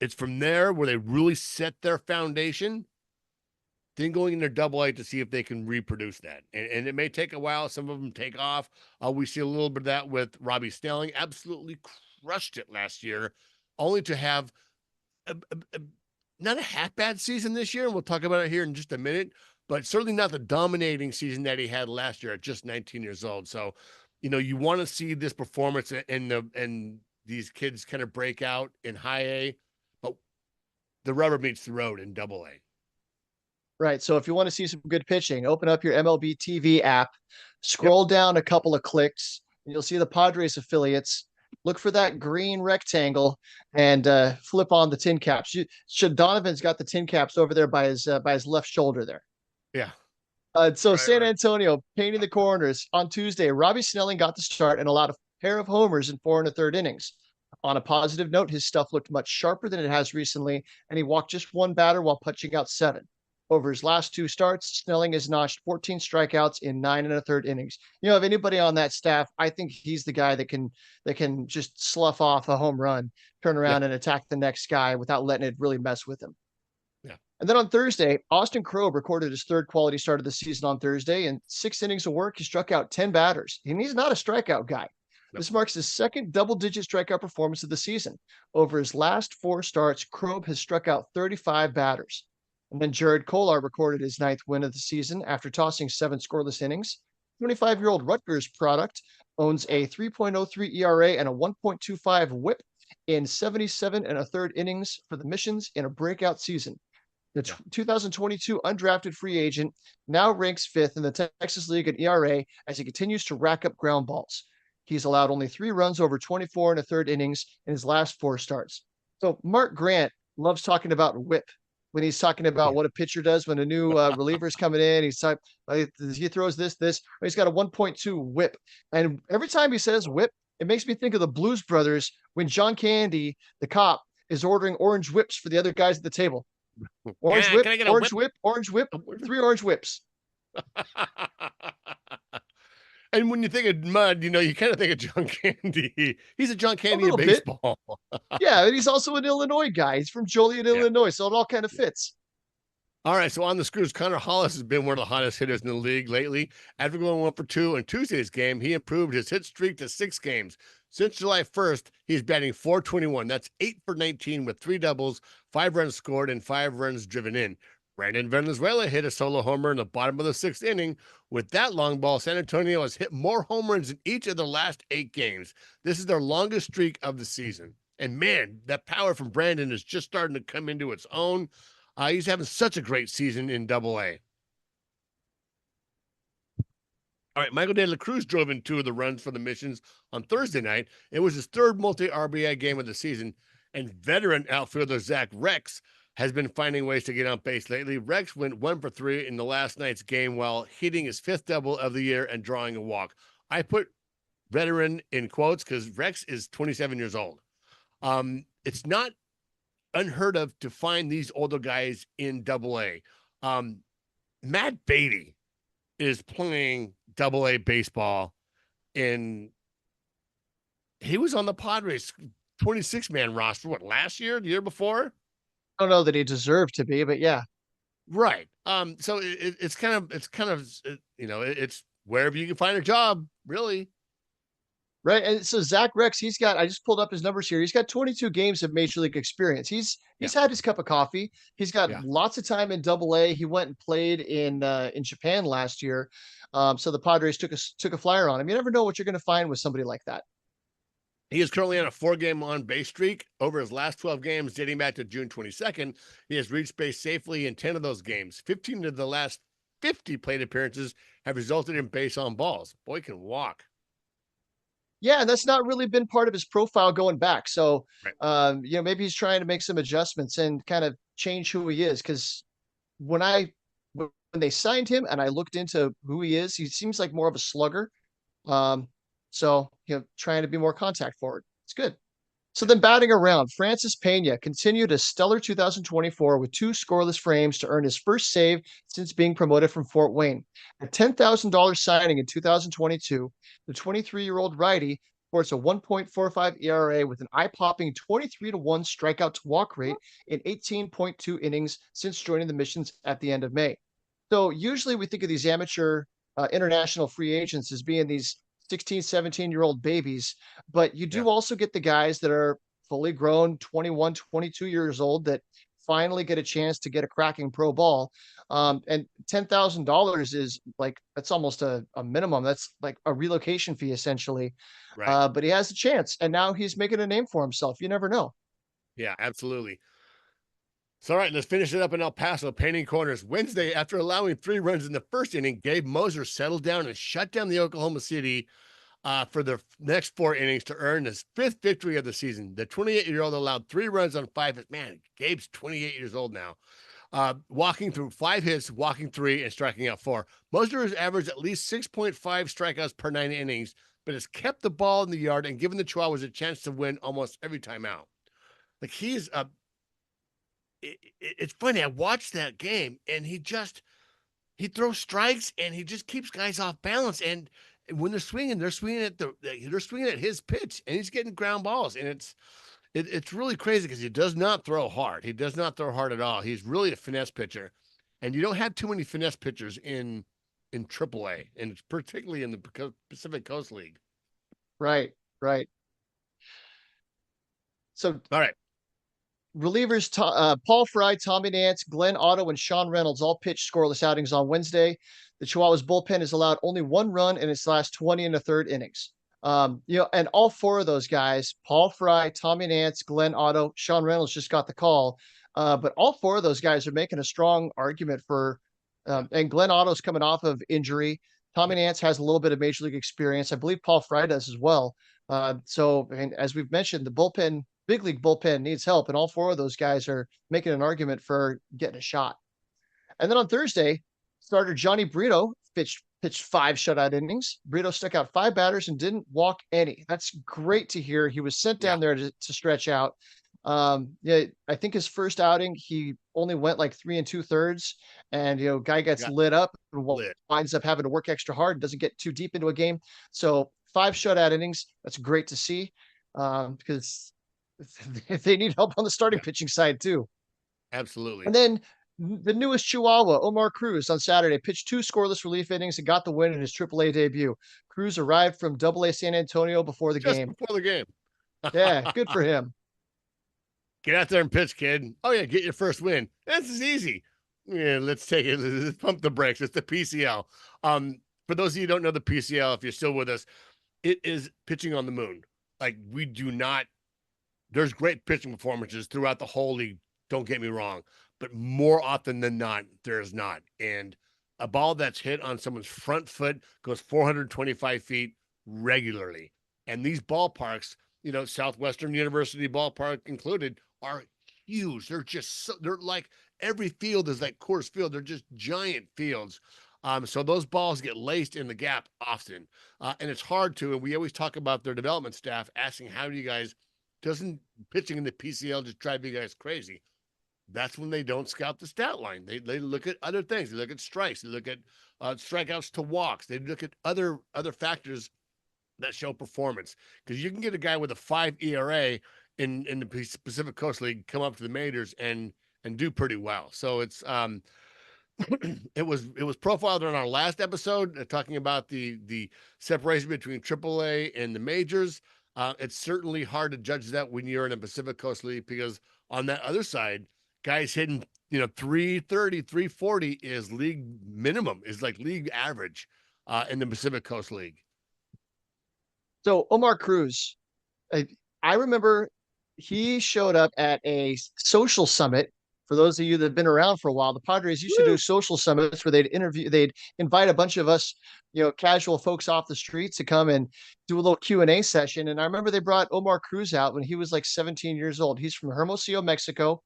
It's from there where they really set their foundation, then going into Double-A to see if they can reproduce that. And it may take a while. Some of them take off. We see a little bit of that with Robbie Snelling. Absolutely crushed it last year, only to have not a half bad season this year. And we'll talk about it here in just a minute, but certainly not the dominating season that he had last year at just 19 years old. So, you want to see this performance and these kids kind of break out in high A, but the rubber meets the road in Double-A. Right. So if you want to see some good pitching, open up your MLB TV app, scroll down a couple of clicks, and you'll see the Padres affiliates. Look for that green rectangle and flip on the Tin Caps. Donovan's got the Tin Caps over there by his left shoulder there. Yeah. San Antonio painting the corners on Tuesday. Robbie Snelling got the start and allowed a pair of homers in 4 1/3 innings. On a positive note, his stuff looked much sharper than it has recently, and he walked just one batter while punching out 7. Over his last 2 starts, Snelling has notched 14 strikeouts in 9 1/3 innings. If anybody on that staff, I think he's the guy that can just slough off a home run, turn around and attack the next guy without letting it really mess with him. Yeah. And then on Thursday, Austin Krob recorded his 3rd quality start of the season on Thursday. In 6 innings of work, he struck out 10 batters. And he's not a strikeout guy. No. This marks his 2nd double-digit strikeout performance of the season. Over his last 4 starts, Krob has struck out 35 batters. And then Jared Kollar recorded his 9th win of the season after tossing 7 scoreless innings. 25-year-old Rutgers product owns a 3.03 ERA and a 1.25 WHIP in 77 1/3 innings for the Missions in a breakout season. The 2022 undrafted free agent now ranks 5th in the Texas League in ERA as he continues to rack up ground balls. He's allowed only 3 runs over 24 1/3 innings in his last 4 starts. So Mark Grant loves talking about WHIP when he's talking about what a pitcher does when a new reliever is coming in. He throws this. He's got a 1.2 WHIP. And every time he says WHIP, it makes me think of the Blues Brothers when John Candy, the cop, is ordering orange whips for the other guys at the table. Orange whip, orange whip, 3 orange whips. And when you think of Mud, you kind of think of John Candy. He's a John Candy of baseball. Yeah, and he's also an Illinois guy. He's from Joliet, Illinois, so it all kind of fits. All right, so on the Screws, Connor Hollis has been one of the hottest hitters in the league lately. After going 1 for 2 in Tuesday's game, he improved his hit streak to 6 games. Since July 1st, he's batting .421. That's 8 for 19 with 3 doubles, 5 runs scored, and 5 runs driven in. Brandon Venezuela hit a solo homer in the bottom of the 6th inning. With that long ball, San Antonio has hit more home runs in each of the last 8 games. This is their longest streak of the season. And man, that power from Brandon is just starting to come into its own. He's having such a great season in Double-A. All right, Michael De La Cruz drove in 2 of the runs for the Missions on Thursday night. It was his 3rd multi-RBI game of the season, and veteran outfielder Zach Rex has been finding ways to get on base lately. Rex went 1 for 3 in the last night's game while hitting his 5th double of the year and drawing a walk. I put veteran in quotes because Rex is 27 years old. It's not unheard of to find these older guys in AA. Matt Beatty is playing AA baseball, and he was on the Padres 26-man roster, last year, the year before? I don't know that he deserved to be, but yeah. Right. So it's kind of, it's wherever you can find a job, really. Right. And so Zach Rex, I just pulled up his numbers here. He's got 22 games of major league experience. He's had his cup of coffee. He's got lots of time in AA. He went and played in Japan last year. So the Padres took a flyer on him. You never know what you're going to find with somebody like that. He is currently on a 4-game on-base streak. Over his last 12 games, dating back to June 22nd, he has reached base safely in 10 of those games. 15 of the last 50 plate appearances have resulted in base on balls. Boy can walk. Yeah, and that's not really been part of his profile going back. So, Right. Maybe he's trying to make some adjustments and kind of change who he is. Because when they signed him and I looked into who he is, he seems like more of a slugger. So, trying to be more contact forward. It's good. So then batting around, Francis Pena continued a stellar 2024 with 2 scoreless frames to earn his first save since being promoted from Fort Wayne. A $10,000 signing in 2022, the 23-year-old righty sports a 1.45 ERA with an eye-popping 23-1 strikeout to walk rate in 18.2 innings since joining the Missions at the end of May. So usually we think of these amateur international free agents as being these 16, 17-year-old babies, but you do also get the guys that are fully grown, 21, 22 years old that finally get a chance to get a cracking pro ball. And $10,000 is that's almost a minimum. That's like a relocation fee essentially. Right. But he has a chance and now he's making a name for himself. You never know. Yeah, absolutely. So, all right, let's finish it up in El Paso, painting corners. Wednesday, after allowing 3 runs in the first inning, Gabe Moser settled down and shut down the Oklahoma City for the next 4 innings to earn his 5th victory of the season. The 28-year-old allowed 3 runs on 5 hits. Man, Gabe's 28 years old now. Walking through 5 hits, walking 3, and striking out 4. Moser has averaged at least 6.5 strikeouts per 9 innings, but has kept the ball in the yard and given the Chihuahuas a chance to win almost every time out. Like, he's it's funny. I watched that game and he throws strikes and he just keeps guys off balance. And when they're swinging at his pitch and he's getting ground balls. And it's really crazy because he does not throw hard. He does not throw hard at all. He's really a finesse pitcher, and you don't have too many finesse pitchers in AAA, and particularly in the Pacific Coast League. Right. So, all right. Relievers Paul Fry, Tommy Nance, Glenn Otto, and Sean Reynolds all pitched scoreless outings on Wednesday. The Chihuahuas bullpen has allowed only 1 run in its last 20 and a third innings. And all 4 of those guys, Paul Fry, Tommy Nance, Glenn Otto, Sean Reynolds just got the call. But all 4 of those guys are making a strong argument for, and Glenn Otto's coming off of injury. Tommy Nance has a little bit of major league experience. I believe Paul Fry does as well. So as we've mentioned, the big league bullpen needs help, and all 4 of those guys are making an argument for getting a shot. And then on Thursday, starter Johnny Brito pitched 5 shutout innings. Brito stuck out 5 batters and didn't walk any. That's great to hear. He was sent down there to stretch out. I think his first outing, he only went like 3 2/3, and guy gets lit up and winds up having to work extra hard, doesn't get too deep into a game. So 5 shutout innings. That's great to see, because they need help on the starting pitching side too. Absolutely. And then the newest Chihuahua, Omar Cruz, on Saturday pitched 2 scoreless relief innings and got the win in his AAA debut. Cruz arrived from AA San Antonio before the game. Before the game. Yeah, good for him. Get out there and pitch, kid. Oh yeah, get your first win. This is easy. Yeah, let's take it. Let's pump the brakes. It's the PCL. For those of you who don't know the PCL, if you're still with us, it is pitching on the moon. Like, we do not. There's great pitching performances throughout the whole league. Don't get me wrong, but more often than not, there is not. And a ball that's hit on someone's front foot goes 425 feet regularly. And these ballparks, Southwestern University ballpark included, are huge. They're just they're like every field is like Coors Field. They're just giant fields. So those balls get laced in the gap often, and it's hard to. And we always talk about their development staff asking, "How do you guys doesn't pitching in the PCL just drive you guys crazy?" That's when they don't scout the stat line. They look at other things. They look at strikes. They look at strikeouts to walks. They look at other factors that show performance. Because you can get a guy with a 5 ERA in the Pacific Coast League come up to the majors and do pretty well. So it's it was profiled in our last episode talking about the separation between AAA and the majors. It's certainly hard to judge that when you're in a Pacific Coast League because on that other side, guys hitting 330, 340 is league minimum, is like league average in the Pacific Coast League. So Omar Cruz, I remember he showed up at a social summit. For those of you that have been around for a while, the Padres used to do social summits where they'd invite a bunch of us, casual folks off the streets to come and do a little Q&A session. And I remember they brought Omar Cruz out when he was like 17 years old. He's from Hermosillo, Mexico.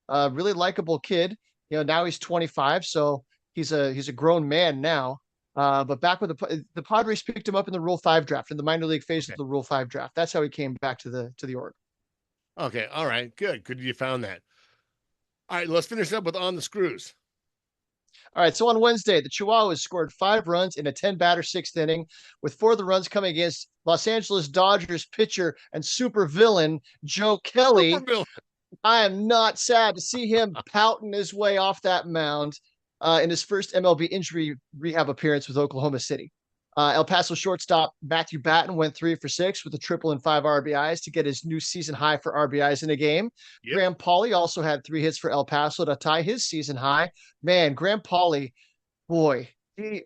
Really likable kid. Now he's 25, so he's a grown man now. But back with the Padres picked him up in the Rule 5 draft, in the minor league phase of the Rule 5 draft. That's how he came back to the org. Okay, all right, good you found that. All right, let's finish up with on the screws. All right, so on Wednesday, the Chihuahuas scored 5 runs in a 10-batter 6th inning, with 4 of the runs coming against Los Angeles Dodgers pitcher and super villain Joe Kelly. I am not sad to see him pouting his way off that mound in his first MLB injury rehab appearance with Oklahoma City. El Paso shortstop Matthew Batten went 3 for 6 with a triple and 5 RBIs to get his new season high for RBIs in a game. Yep. Graham Pauley also had 3 hits for El Paso to tie his season high. Man, Graham Pauley, boy, he,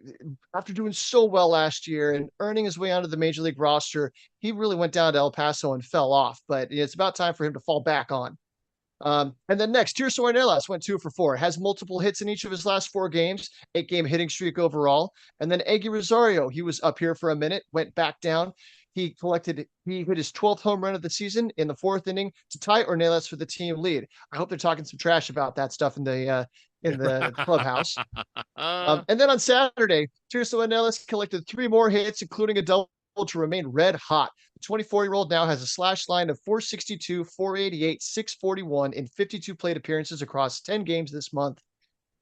after doing so well last year and earning his way onto the major league roster, he really went down to El Paso and fell off. But it's about time for him to fall back on. And then next, Tirso Ornelas went 2 for 4, has multiple hits in each of his last 4 games, 8-game hitting streak overall. And then Eggy Rosario, he was up here for a minute, went back down. He hit his 12th home run of the season in the 4th inning to tie Ornelas for the team lead. I hope they're talking some trash about that stuff in the clubhouse. And then on Saturday, Tirso Ornelas collected 3 more hits, including a double to remain red hot. The 24-year-old now has a slash line of 462, 488, 641 in 52 plate appearances across 10 games this month.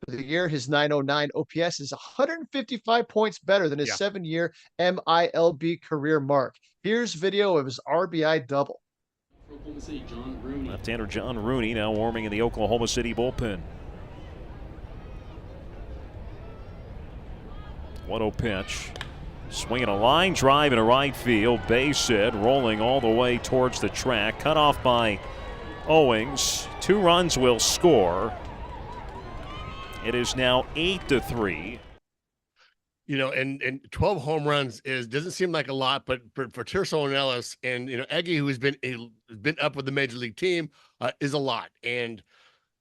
For the year, his 909 OPS is 155 points better than his 7-year MILB career mark. Here's video of his RBI double. Left-hander John Rooney now warming in the Oklahoma City bullpen. 1-0 pitch. Swinging a line drive in a right field. Base hit, rolling all the way towards the track. Cut off by Owings. 2 runs will score. It is now 8-3. And 12 home runs doesn't seem like a lot, but for Tirso Ornelas and Eggy, who's been up with the major league team, is a lot. And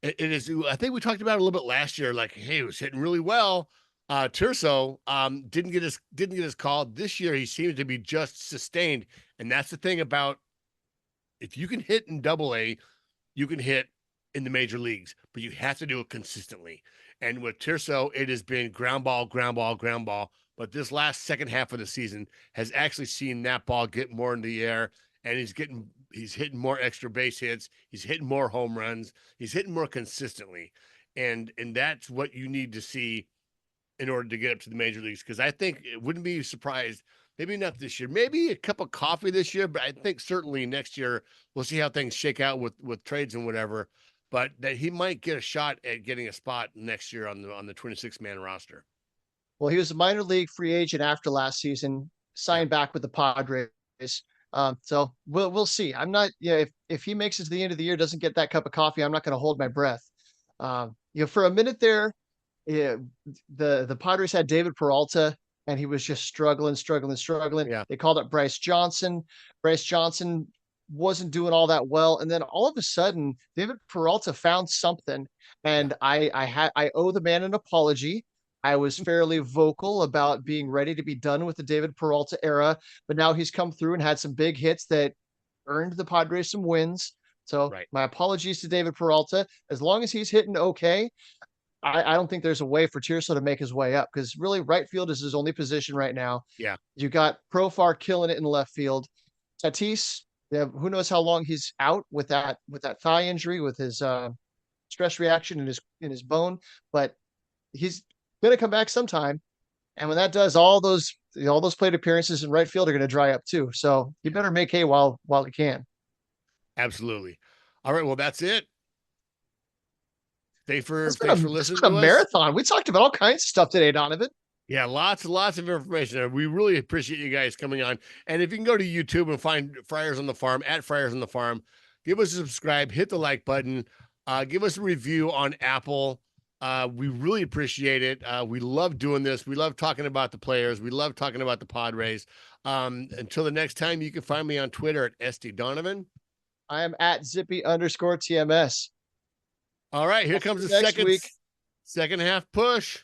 it is. I think we talked about it a little bit last year. Like, hey, he was hitting really well. Tirso didn't get his call this year. He seems to be just sustained, and that's the thing about if you can hit in Double-A, you can hit in the major leagues, but you have to do it consistently. And with Tirso, it has been ground ball, ground ball, ground ball. But this last second half of the season has actually seen that ball get more in the air, and he's hitting more extra base hits. He's hitting more home runs. He's hitting more consistently, and that's what you need to see in order to get up to the major leagues. Because I think it wouldn't be surprised, maybe not this year, maybe a cup of coffee this year, but I think certainly next year we'll see how things shake out with trades and whatever. But that he might get a shot at getting a spot next year on the 26-man roster. Well, he was a minor league free agent after last season, signed back with the Padres. So we'll see. I'm not, if he makes it to the end of the year, doesn't get that cup of coffee, I'm not going to hold my breath. For a minute there, the Padres had David Peralta, and he was just struggling. Yeah. They called up Bryce Johnson. Bryce Johnson wasn't doing all that well, and then all of a sudden, David Peralta found something, and I owe the man an apology. I was fairly vocal about being ready to be done with the David Peralta era, but now he's come through and had some big hits that earned the Padres some wins. So Right. my apologies to David Peralta. As long as he's hitting okay, I don't think there's a way for Tirso to make his way up, because really right field is his only position right now. Yeah. You got Profar killing it in left field. Tatis, yeah, who knows how long he's out with that thigh injury, with his stress reaction in his bone, but he's gonna come back sometime. And when that does, all those plate appearances in right field are gonna dry up too. So he better make hay while he can. Absolutely. All right. Well, that's it. Thanks for It's listening been a to us. marathon. We talked about all kinds of stuff today, Donovan. Yeah, lots and lots of information. We really appreciate you guys coming on. And if you can go to YouTube and find Friars on the Farm, at Friars on the Farm, give us a subscribe, hit the like button, give us a review on Apple. We really appreciate it. We love doing this. We love talking about the players. We love talking about the Padres. Until the next time, you can find me on Twitter at SD Donovan. I am at Zippy_TMS. All right, here comes the Next week. second half push.